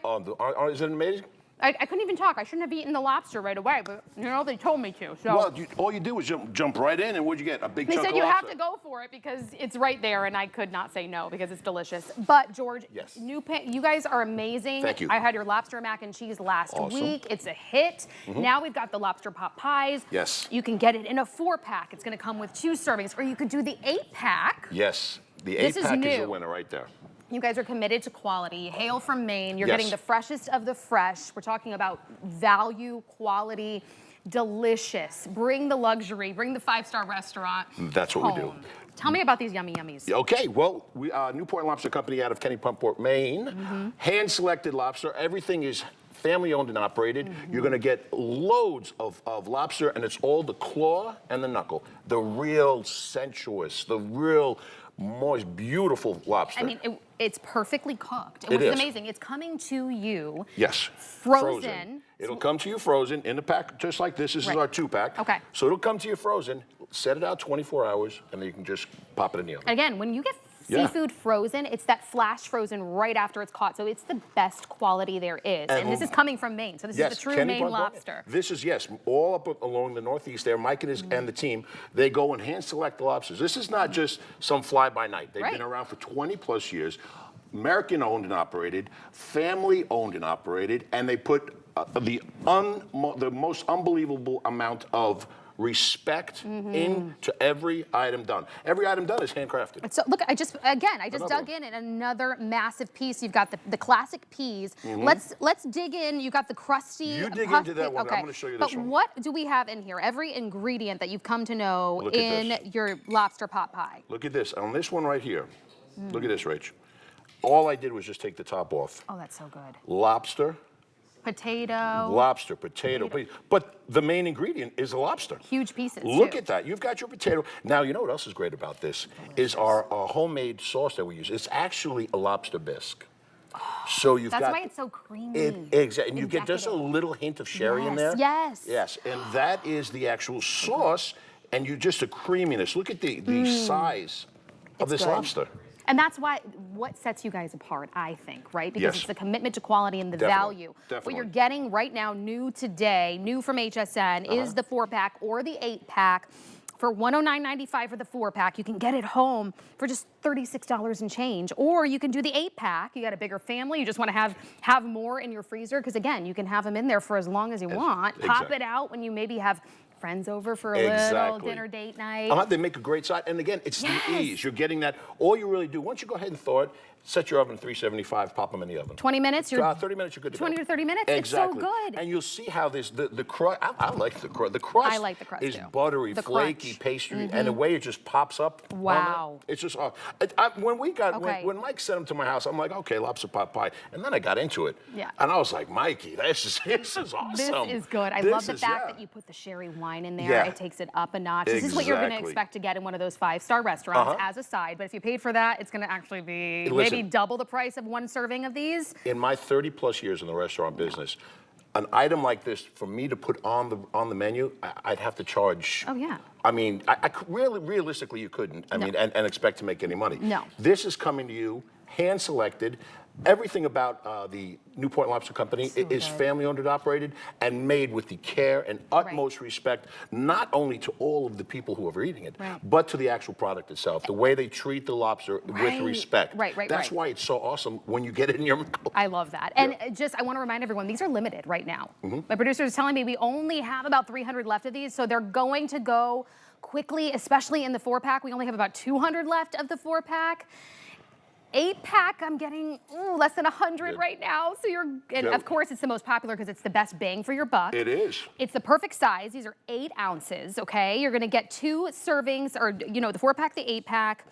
Is it amazing? I couldn't even talk. I shouldn't have eaten the lobster right away, but you know, they told me to. So. Well, all you do is jump right in, and what'd you get? A big chunk of lobster? They said you have to go for it because it's right there, and I could not say no because it's delicious. But George, yes. You guys are amazing. Thank you. I had your lobster mac and cheese last week. It's a hit. Now we've got the lobster pot pies. Yes. You can get it in a 4-pack. It's going to come with 2 servings, or you could do the 8-pack. Yes, the 8-pack is the winner right there. You guys are committed to quality. Hail from Maine. You're getting the freshest of the fresh. We're talking about value, quality, delicious. Bring the luxury. Bring the 5-star restaurant. That's what we do. Tell me about these yummy yummies. Okay, well, we New Point Lobster Company out of Kennebunkport, Maine. Hand-selected lobster. Everything is family-owned and operated. You're going to get loads of lobster, and it's all the claw and the knuckle. The real sensuous, the real moist, beautiful lobster. I mean, it's perfectly cooked. It is amazing. It's coming to you. Yes. Frozen. It'll come to you frozen in the pack, just like this. This is our 2-pack. Okay. So it'll come to you frozen. Set it out 24 hours, and then you can just pop it in the oven. Again, when you get seafood frozen, it's that flash frozen right after it's caught. So it's the best quality there is. And this is coming from Maine. So this is the true Maine lobster. This is, all up along the Northeast there. Mike and the team, they go and hand select the lobsters. This is not just some fly-by-night. They've been around for 20-plus years. American-owned and operated, family-owned and operated, and they put the most unbelievable amount of respect into every item done. Every item done is handcrafted. So look, I just dug in another massive piece. You've got the classic peas. Let's dig in. You got the crusty. You dig into that one. I'm going to show you this one. But what do we have in here? Every ingredient that you've come to know in your lobster pot pie. Look at this. On this one right here. Look at this, Rach. All I did was just take the top off. Oh, that's so good. Lobster. Potato. Lobster, potato. But the main ingredient is the lobster. Huge pieces, Look at that. You've got your potato. Now, you know what else is great about this? Is our homemade sauce that we use. It's actually a lobster bisque. So you've got... That's why it's so creamy. Exactly. And you get just a little hint of sherry in there. Yes. Yes. And that is the actual sauce. And you just a creaminess. Look at the size of this lobster. And that's what sets you guys apart, I think, right? Because it's the commitment to quality and the value. What you're getting right now, new today, new from HSN, is the 4-pack or the 8-pack. For $109.95 for the 4-pack, you can get it home for just $36 and change. Or you can do the 8-pack. You got a bigger family. You just want to have more in your freezer. Because again, you can have them in there for as long as you want. Pop it out when you maybe have friends over for a little dinner date night. They make a great side. And again, it's the ease. You're getting that. All you really do, once you go ahead and thaw it, set your oven at 375, pop them in the oven. 20 minutes? 30 minutes, you're good to go. 20 to 30 minutes? Exactly. It's so good. And you'll see how the crust, I like the crust. The crust, I like the crust is too. buttery, the flaky crunch. pastry, and the way it just pops up. Wow. It's just, when Mike sent them to my house, I'm like, okay, lobster pot pie. And then I got into it. Yeah. And I was like, Mikey, this is awesome. This is good. I love the fact that you put the sherry wine in there. It takes it up a notch. This is what you're going to expect to get in one of those 5-star restaurants as a side. But if you paid for that, it's going to actually be maybe double the price of one serving of these. In my 30-plus years in the restaurant business, an item like this, for me to put on the menu, I'd have to charge. Oh, yeah. I mean, realistically, you couldn't. I mean, and expect to make any money. No. This is coming to you, hand-selected. Everything about the New Point Lobster Company is family-owned and operated and made with the care and utmost respect, not only to all of the people who are eating it, but to the actual product itself, the way they treat the lobster with respect. That's why it's so awesome when you get it in your mouth. I love that. And I want to remind everyone, these are limited right now. My producer is telling me we only have about 300 left of these, so they're going to go quickly, especially in the 4-pack. We only have about 200 left of the 4-pack. 8-pack, I'm getting less than 100 right now. So and of course, it's the most popular because it's the best bang for your buck. It is. It's the perfect size. These are 8 ounces, okay? You're gonna get 2 servings, or the 4-pack, the 8-pack.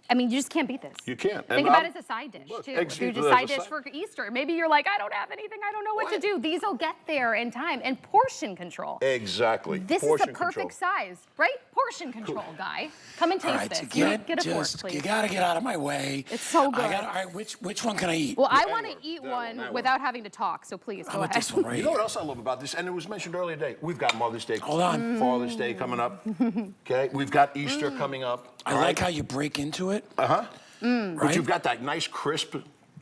I mean, you just can't beat this. You can't. Think about it as a side dish, too. If you just side dish for Easter, maybe you're like, I don't have anything, I don't know what to do. These will get there in time. And portion control. Exactly. This is the perfect size, right? portion control, guy. Come and All taste right, this. to get a fork, please. you gotta get out of my way. It's so good. All right, which one can I eat? Well, I want to eat that one one. without having to talk, so please How go about ahead. this one right You know here? what else I love about this? And it was mentioned earlier today. We've got Mother's Day. Hold on. Father's Day coming up. Okay. We've got Easter coming up. I like how you break into it. But Right? you've got that nice crisp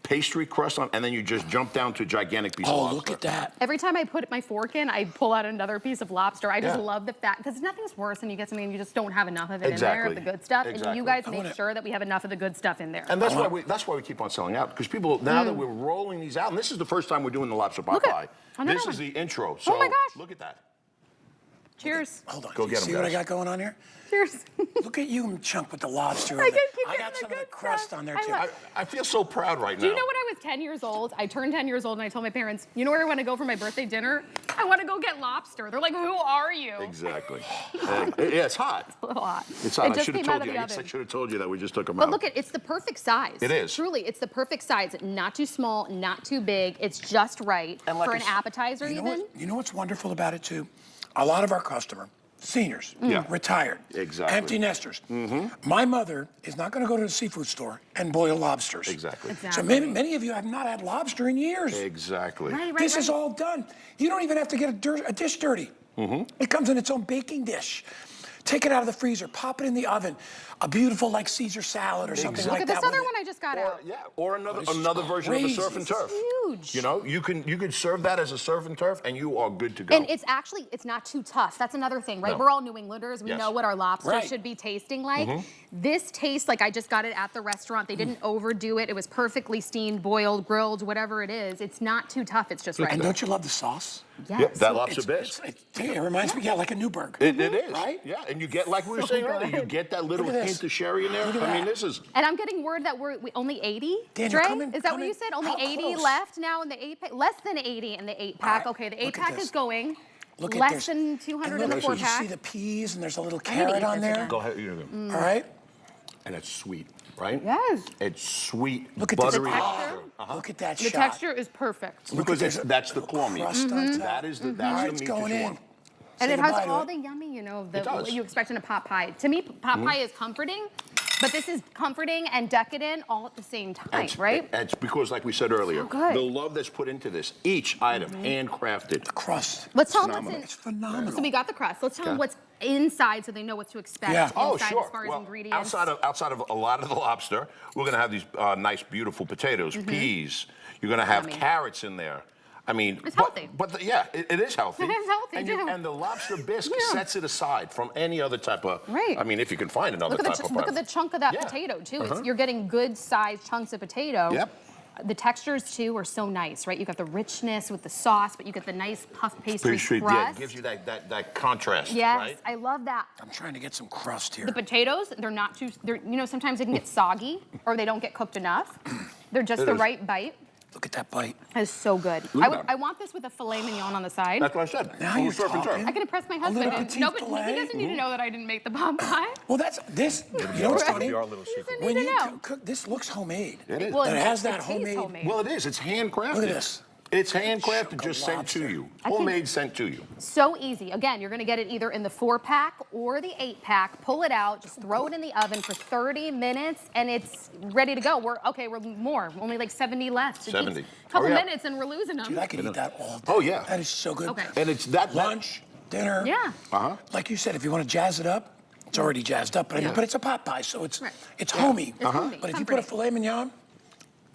pastry crust on, and then you just jump down to a gigantic piece of Oh, lobster. look at that. Every time I put my fork in, I pull out another piece of lobster. I just Yeah. love the fact, because nothing's worse than you get something and you just don't have enough of it in there, Exactly. the good stuff. And Exactly. you guys I make wanna- sure that we have enough of the good stuff in there. And that's why we keep on selling out, because people, now that we're rolling these out, and this is the first time we're doing the lobster pot Look at- pie. another This is one. the intro. So Oh my gosh. look at that. Cheers. Hold on. Go Do you get 'em, see what I guys. got going on here? Cheers. Look at you, Chunk, with the lobster. I can keep I getting got the some of the good crust stuff. on there I too. love- I feel so proud right now. Do you know when I was 10 years old? I turned 10 years old and I told my parents, you know where I want to go for my birthday dinner? I want to go get lobster. They're like, who are you? Exactly. Yeah, it's hot. A little hot. It's hot. It I just should have came out told of you. the I guess I oven. should have told you that we just took them But out. look, it's the perfect size. It is. Truly, it's the perfect size. Not too small, not too big. It's just right And like for I an s- appetizer You know, even. you know what's wonderful about it too? A lot of our customer, seniors, Yeah. retired, Exactly. empty nesters. My mother is not going to go to the seafood store and boil lobsters. Exactly. So many of you have not had lobster in years. Exactly. Right, This is all done. You don't even have to get a dish dirty. It comes in its own baking dish. Take it out of the freezer, pop it in the oven. A beautiful like Caesar salad or something Exactly. like Look at that. this other with one it. I just got Or, out. yeah, or another This is version of a crazy. surf and This is turf. huge. You know, you can serve that as a surf and turf, and you are good to go. And it's not too tough. That's another thing, right? No. We're all New Englanders. We Yes. know what our lobster Right. should be tasting like. This tastes like I just got it at the restaurant. They didn't overdo it. It was perfectly steamed, boiled, grilled, whatever it is. It's not too tough. It's just right. And don't you love the sauce? Yes. Yeah, that lobster It's- bisque. it reminds me, like a Newburg. It is. Right? Yeah, and you get, like we were saying earlier, you get that little Look at this. hint of sherry in there. Look at I mean, that. this is... And I'm getting word that we only 80. Daniel, Dre, come in, is that come what you in. said? Only How 80 close? left now in the 8-pack? Less than 80 in the 8-pack. All right, Okay, the look at 8-pack this. is going. Look at Less this. than 200 And in the look, 4-pack. You see the peas and there's a little I'm gonna carrot eat on this there. again. Go ahead, eat it. All right? And it's sweet, right? Yes. It's sweet, Look at this. buttery texture. lobster. Look at that The shot. texture is perfect. Look Because at this. that's the claw meat. Crust on top. That is the, All that's right, the it's meat going that you in. want. And Say it has goodbye to all it. the yummy, It does. what you expect in a pot pie. To me, pot pie is comforting, but this is comforting and decadent all at the same time, right? It's because, like we said earlier, good. the love that's put into this, each item handcrafted. The crust. Let's tell them phenomenal. what's in. It's phenomenal. So we got the crust. Let's tell them Okay. what's inside so they know what to expect Yeah. inside Oh, as sure. far as Well, ingredients. outside of a lot of the lobster, we're going to have these nice, beautiful potatoes, peas. You're going to have Yummy. carrots in there. I mean, It's healthy. Yeah, it is healthy. It is healthy, and too. and the lobster bisque Yeah. sets it aside from any other type of. Right. I mean, if you can find another Look at type of. the chunk of that Yeah. potato too. You're getting good sized chunks of potato. Yep. The textures too are so nice, right? You got the richness with the sauce, but you get the nice puff pastry Yeah, crust. it gives you that contrast, Yes, right? I love that. I'm trying to get some crust here. The potatoes, they're not too, sometimes they can get soggy or they don't get cooked enough. They're just It the is. right bite. Look at that bite. It's so good. Look at that. I want this with a filet mignon on the side. That's what I said. Now Full you're surf and turf. talking. I could impress my A husband. little And, petite no, but he filet. doesn't need to know that I didn't make the pot pie. Well, this, you know what's funny? Our little secret. Doesn't When need to you know. cook, this looks homemade. It is. Well, But it has that tastes homemade. Well, it is. It's handcrafted. Look at this. It's handcrafted, Chunk just of sent to lobster. you. I can- Homemade, sent to you. So easy. Again, you're gonna get it either in the 4-pack or the 8-pack. Pull it out, just throw it in the oven for 30 minutes, and it's ready to go. We're more. Only like 70 left. So 70. just a couple Hurry up. minutes and we're losing them. Dude, I could eat that all day. Oh, yeah. That is so good. Okay. And it's that Lunch, dinner. Yeah. Like you said, if you want to jazz it up, it's already jazzed up. But, I mean, but it's a pot pie, so it's Right. it's homey. It's homey. But if you put a filet mignon,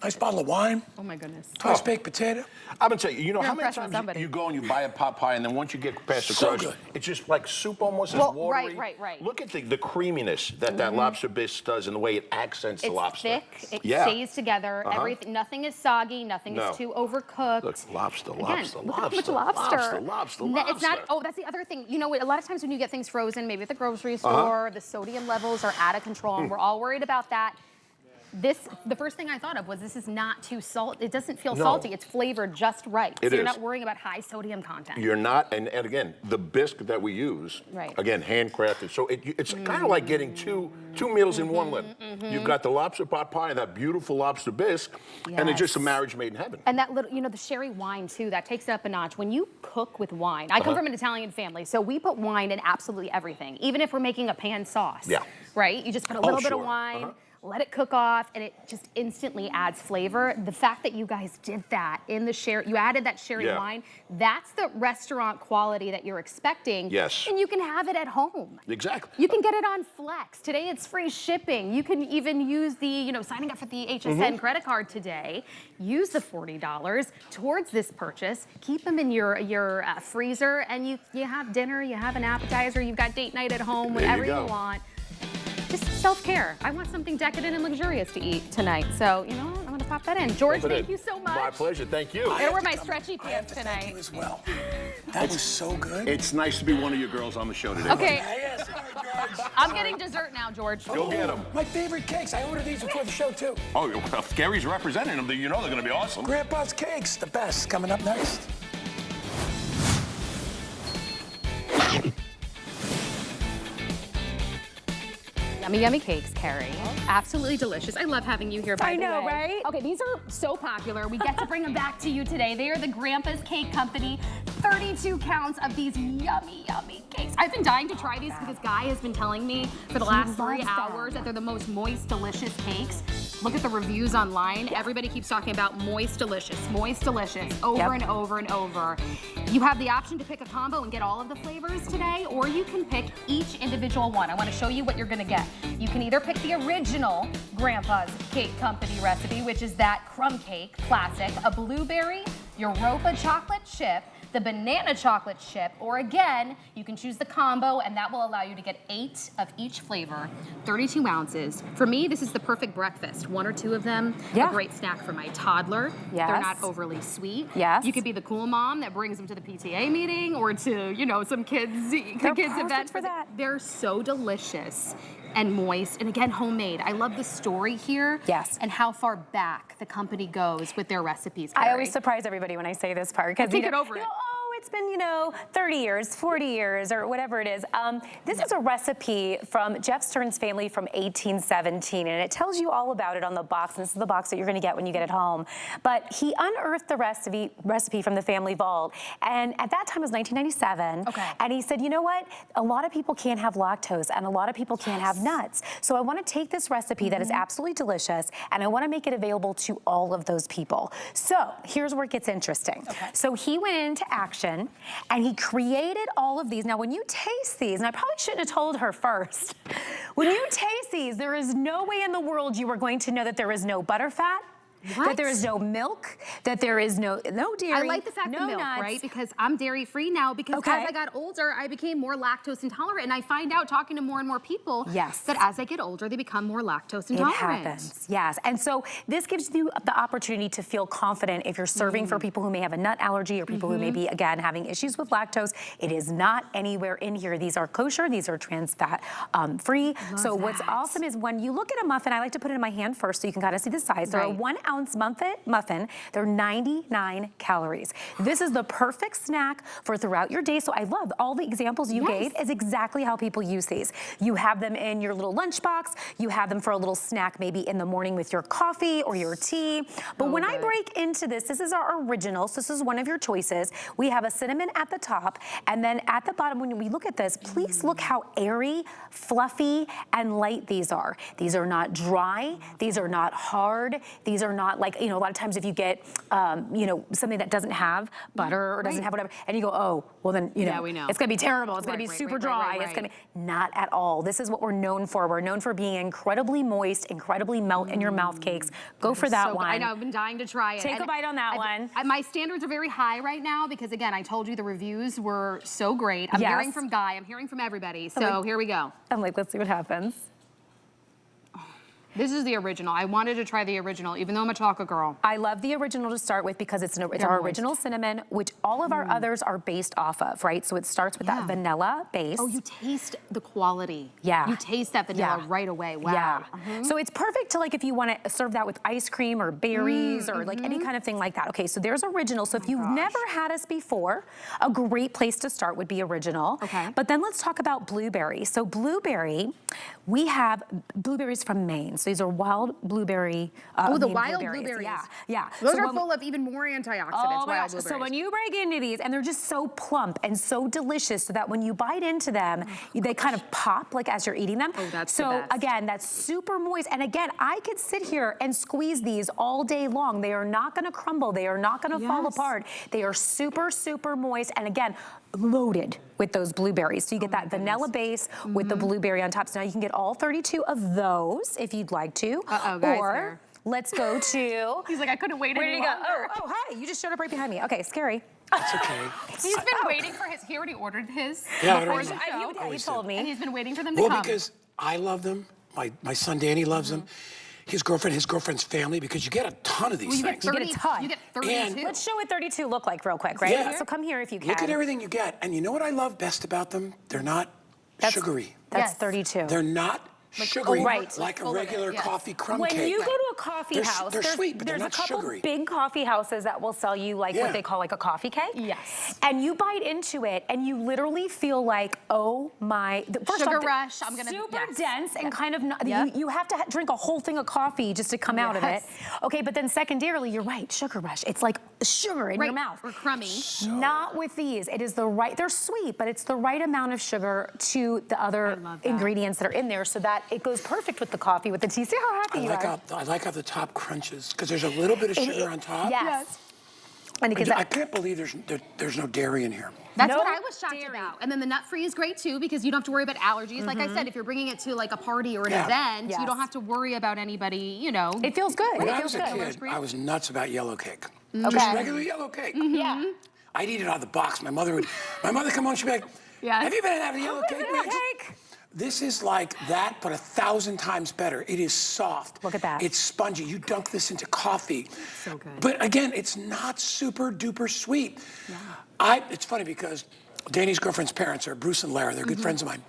nice bottle of wine, Oh my goodness. twice baked potato. I'm gonna tell you, You're how many impressed with times somebody. you go and you buy a pot pie, and then once you get past the So crust, good. it's just like soup almost. Well, it's watery. right. Look at the creaminess that lobster bisque does, and the way it accents the It's lobster. thick. It Yeah. stays together. Everything. Nothing is soggy. Nothing No. is too overcooked. Look, lobster, Again, lobster, look how much lobster, lobster. lobster, It's not. lobster. Oh, that's the other thing. You know, a lot of times when you get things frozen, maybe at the grocery store, the sodium levels are out of control, and we're all worried about that. the first thing I thought of was this is not too salty. It doesn't feel salty. It's flavored just right. So you're not worrying about high sodium content. You're not, and again, the bisque that we use, again, handcrafted. So it's kind of like getting two meals in one limb. You've got the lobster pot pie and that beautiful lobster bisque, and it's just a marriage made in heaven. And that little, the sherry wine too, that takes it up a notch. When you cook with wine, I come from an Italian family, so we put wine in absolutely everything, even if we're making a pan sauce. Yeah. Right? You just put a little bit of wine. Let it cook off, and it just instantly adds flavor. The fact that you guys did that in the sherry, you added that sherry wine, that's the restaurant quality that you're expecting. Yes. And you can have it at home. Exactly. You can get it on Flex. Today it's free shipping. You can even use the, signing up for the HSN credit card today. Use the $40 towards this purchase. Keep them in your freezer, and you have dinner, you have an appetizer, you've got date night at home, whatever you want. Just self-care. I want something decadent and luxurious to eat tonight. So, you know what? I'm going to pop that in. George, thank you so much. My pleasure. Thank you. I'm going to wear my stretchy pants tonight. Thank you as well. That was so good. It's nice to be one of your girls on the show today. Okay. I'm getting dessert now, George. Go get them. My favorite cakes. I ordered these before the show, too. Oh, well, Gary's representing them. You know they're going to be awesome. Grandpa's Cakes, the best. Coming up next. Yummy, yummy cakes, Carrie. Absolutely delicious. I love having you here, by the way. I know, right? Okay, these are so popular. We get to bring them back to you today. They are the Grandpa's Cake Company. 32 counts of these yummy, yummy cakes. I've been dying to try these because Guy has been telling me for the last 3 hours that they're the most moist, delicious cakes. Look at the reviews online. Everybody keeps talking about moist, delicious, over and over and over. You have the option to pick a combo and get all of the flavors today, or you can pick each individual one. I want to show you what you're going to get. You can either pick the original Grandpa's Cake Company recipe, which is that crumb cake classic, a blueberry, Europa chocolate chip, the banana chocolate chip, or again, you can choose the combo, and that will allow you to get 8 of each flavor, 32 ounces. For me, this is the perfect breakfast. 1 or 2 of them, a great snack for my toddler. They're not overly sweet. You could be the cool mom that brings them to the PTA meeting or to, some kids event. For that. They're so delicious and moist, and again, homemade. I love the story here. And how far back the company goes with their recipes, Carrie. I always surprise everybody when I say this part. I think get over it. Oh, it's been, 30 years, 40 years, or whatever it is. This is a recipe from Jeff Stern's family from 1817, and it tells you all about it on the box, and this is the box that you're gonna get when you get it home. But he unearthed the recipe from the family vault, and at that time it was 1997, and he said, you know what? A lot of people can't have lactose, and a lot of people can't have nuts. So I wanna take this recipe that is absolutely delicious, and I wanna make it available to all of those people. So here's where it gets interesting. So he went into action, and he created all of these. Now, when you taste these, and I probably shouldn't have told her first, when you taste these, there is no way in the world you are going to know that there is no butterfat, that there is no milk, that there is no dairy, I like the fact no milk, nuts. right? Because I'm dairy-free now because as I got older, I became more lactose intolerant. And I find out talking to more and more people that as I get older, they become more lactose intolerant. It happens, yes. And so this gives you the opportunity to feel confident if you're serving for people who may have a nut allergy or people who may be, again, having issues with lactose. It is not anywhere in here. These are kosher, these are trans fat free. So what's awesome is when you look at a muffin, I like to put it in my hand first so you can kind of see the size. They're a 1 ounce muffin. They're 99 calories. This is the perfect snack for throughout your day. So I love all the examples you gave is exactly how people use these. You have them in your little lunchbox. You have them for a little snack maybe in the morning with your coffee or your tea. But when I break into this is our original. So this is one of your choices. We have a cinnamon at the top, and then at the bottom, when we look at this, please look how airy, fluffy, and light these are. These are not dry. These are not hard. These are not like, a lot of times if you get, something that doesn't have butter or doesn't have whatever, and you go, oh, well then, we know. It's gonna be terrible. It's gonna be super dry. It's gonna be, not at all. This is what we're known for. We're known for being incredibly moist, incredibly melt in your mouth cakes. Go for that one. I know, I've been dying to try it. Take a bite on that one. My standards are very high right now because again, I told you the reviews were so great. I'm hearing from Guy, I'm hearing from everybody. So here we go. I'm like, let's see what happens. This is the original. I wanted to try the original, even though I'm a chocolate girl. I love the original to start with because it's our original cinnamon, which all of our others are based off of, right? So it starts with that vanilla base. Oh, you taste the quality. Yeah. You taste that vanilla right away. Wow. Yeah. So it's perfect to like if you want to serve that with ice cream or berries or like any kind of thing like that. Okay, so there's original. So if you've never had us before, a great place to start would be original. Okay. But then let's talk about blueberry. So blueberry, we have blueberries from Maine. So these are wild blueberry. Oh, the Maine wild blueberries. blueberries. Yeah. Those So are when- full of even more antioxidants. Oh my wild gosh. So blueberries. when you break into these, and they're just so plump and so delicious, so that when you bite into them, they kind of pop like as you're eating them. Oh, that's so the best. again, that's super moist. And again, I could sit here and squeeze these all day long. They are not going to crumble. They are not going to fall apart. They are super, super moist. And again, loaded with those blueberries. So you get that vanilla base with the blueberry on top. So now you can get all 32 of those if you'd like to. Uh-oh, guys, or here. let's go to. He's like, I couldn't wait Where any did he go? longer. Oh, hi. You just showed up right behind me. Okay, scary. It's okay. He's been waiting for his, he already ordered his Yeah, I before already the know. show. You told me. And he's been waiting for them to Well, come. because I love them. My son Danny loves them. His girlfriend's family, because you get a ton of these you get things. 30, You get a ton. You get 32. And- Let's show what 32 look like real quick, right? Yeah. So come here if you can. Look at everything you get. And you know what I love best about them? They're not sugary. That's Yes. 32. They're not sugary right. like a Over it, regular yes. coffee crumb When cake. you go to a coffee They're house, they're there's, sweet, but they're there's not a couple sugary. big coffee houses that will sell you like Yeah. what they call like a coffee cake. Yes. And you bite into it and you literally feel like, oh my, first Sugar off, rush, I'm gonna- super yes. dense and kind of, not, Yep. you have to drink a whole thing of coffee just to come out of it. Yes. Okay, but then secondarily, you're right, sugar rush. It's like sugar in your mouth. Or crummy. Not with these. It is the right, they're sweet, but it's the right amount of sugar to the other love that. ingredients that are in there so that it goes perfect with the coffee, with the tea. See how happy you are? I like how the top crunches, because there's a little bit of sugar on top. Yes. And it gives I that, can't believe there's no dairy in here. That's No what I was shocked dairy. about. And then the nut-free is great too because you don't have to worry about allergies. Like I said, if you're bringing it to like a party or an Yeah. event, Yes. you don't have to worry about anybody, you know. it feels good. When It I feels was a good. kid, I was nuts about yellow cake. Okay. Just regular yellow cake. Yeah. I'd eat it out of the box. My mother come home, she'd be like, Yes. have you been having yellow cake? Yellow Mix?" cake. This is like that, but 1,000 times better. It is soft. Look at that. It's spongy. You dunk this into coffee. So good. But again, it's not super duper sweet. Yeah. It's funny because Danny's girlfriend's parents are Bruce and Lara. They're good friends of mine.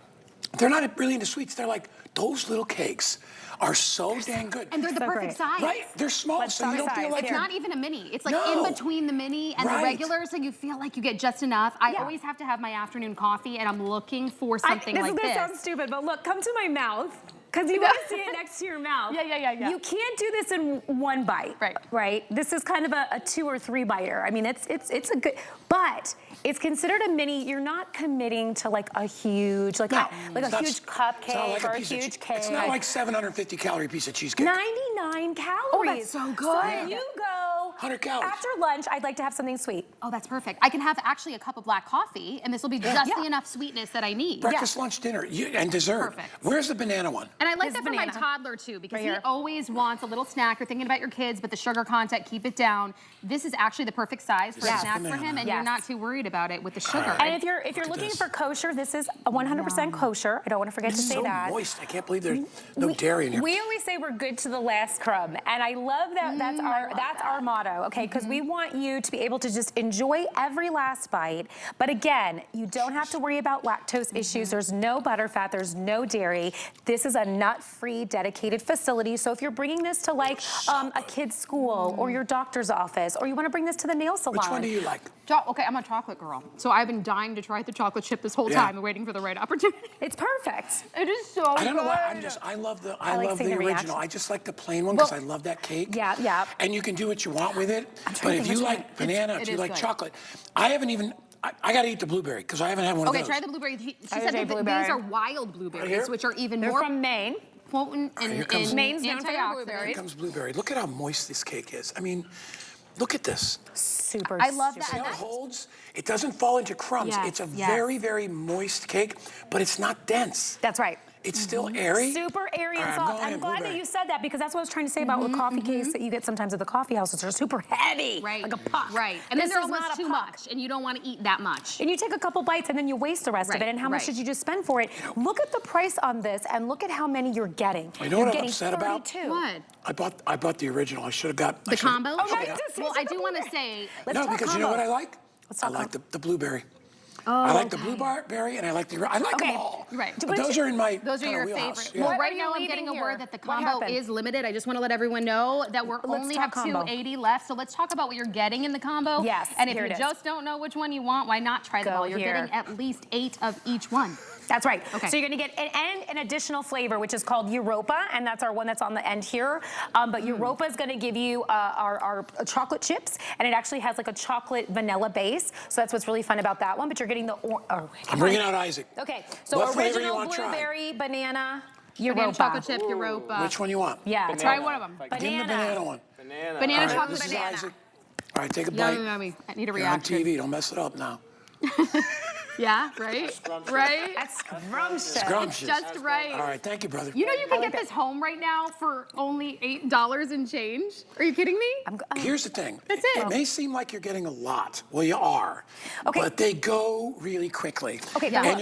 They're not really into sweets. They're like, those little cakes are so dang good. And they're the So perfect great. size. Right? They're small, Let's so you talk don't feel size, like It's you're... not even a mini. It's like No. in between the mini and the Right. regular, so you feel like you get just enough. I Yeah. always have to have my afternoon coffee, and I'm looking for something this like is gonna this. sound stupid, but look, come to my mouth. Because you want to see it next to your mouth. Yeah. You can't do this in one bite. Right. This is kind of a 2 or 3 biter. I mean, it's a good, but it's considered a mini. You're not committing to like a huge, like a huge cupcake or a huge cake. It's not like 750 calorie piece of cheesecake. 99 calories. Oh, that's so good. So when you go 100 calories. after lunch, I'd like to have something sweet. Oh, that's perfect. I can have actually a cup of black coffee, and this will be just the enough sweetness that I need. Breakfast, lunch, dinner, and dessert. Perfect. Where's the banana one? And I like This that for my banana. toddler too, because Right he here. always wants a little snack. You're thinking about your kids, but the sugar content, keep it down. This is actually the perfect size for a Yes. snack for Banana. him, and Yes. you're not too worried about it with the sugar. And if you're at looking this. for kosher, this is a 100% kosher. I don't want to forget to say So that. moist. I can't believe there's no dairy in here. We always say we're good to the last crumb, and I love that. That's our motto, okay? Because we want you to be able to just enjoy every last bite. But again, you don't have to worry about lactose issues. There's no butterfat. There's no dairy. This is a nut-free, dedicated facility. So if you're bringing this to like a kid's school or your doctor's office, or you want to bring this to the nail salon. Which one do you like? Okay, I'm a chocolate girl, so I've been dying to try the chocolate chip this whole time and waiting for the right opportunity. It's perfect. It is so I don't know why. good. I love the like seeing the original. reaction. I just like the plain one because I love that cake. Yeah. And you can do what you want with it. I'm trying But to if think you which like banana, it if you is like good. chocolate, I haven't even. I got to eat the blueberry because I haven't had one of Okay, those. try the blueberry. She I said say that blueberry. these are wild blueberries, here? which are even They're more from Maine. potent and Here comes- Maine's known for their antioxidants. blueberries. Here comes blueberry. Look at how moist this cake is. I mean, look at this. Super. I love that. See And how it that's- holds? It doesn't fall into crumbs. Yes, It's a yes. very, very moist cake, but it's not dense. That's right. It's still airy. Super airy and All right, soft. I'm glad that you said that because that's what I was trying to say about the coffee case that you get sometimes at the coffee houses. They're super heavy, Right. like a puck. Right. And then This they're is almost not a too puck. much, and you don't want to eat that much. And you take a couple bites and then you waste the rest of Right, it. And how much right. did you just spend for it? Look at the price on this and look at how many you're getting. You know You're what I'm getting upset about? 32. What? I bought the original. I should have got The combo? Oh, right. Well, I do want to say, No, because you know what I like? Let's I talk like com- the blueberry. Oh, I like the blueberry and I like I like them all. Right. But those are in my those are kinda your wheelhouse. favorite. Yeah. Well, What right are now you I'm eating getting a here? word that the What combo happened? is limited. I just want to let everyone know that we're Let's only talk have combo. 280 left. So let's talk about what you're getting in the combo. Yes, And if here you it is. just don't know which one you want, why not try them Go all? You're here. getting at least 8 of each one. That's right. Okay. So you're going to get an additional flavor, which is called Europa, and that's our one that's on the end here. But Europa is going to give you our chocolate chips, and it actually has like a chocolate vanilla base. So that's what's really fun about that one. But you're getting the I'm bringing out Isaac. Okay. So What flavor you original wanna try? blueberry, banana, You're getting Europa. chocolate chip, Europa. Which one you want? Yeah. Try one of them. Give me the banana one. Banana All right, chocolate this is banana. Isaac. All right, take a Yummy, bite. yummy. I need a You're on reaction. TV. Don't mess it up now. Yeah, right? Right? That's scrumptious. Scrumptious. Just right. All right, thank you, brother. You know you can get this home right now for only $8 and change? Are you kidding me? Here's the thing. That's it. It may seem like you're getting a lot. Well, you are. Okay. But they go really quickly. Okay, And look.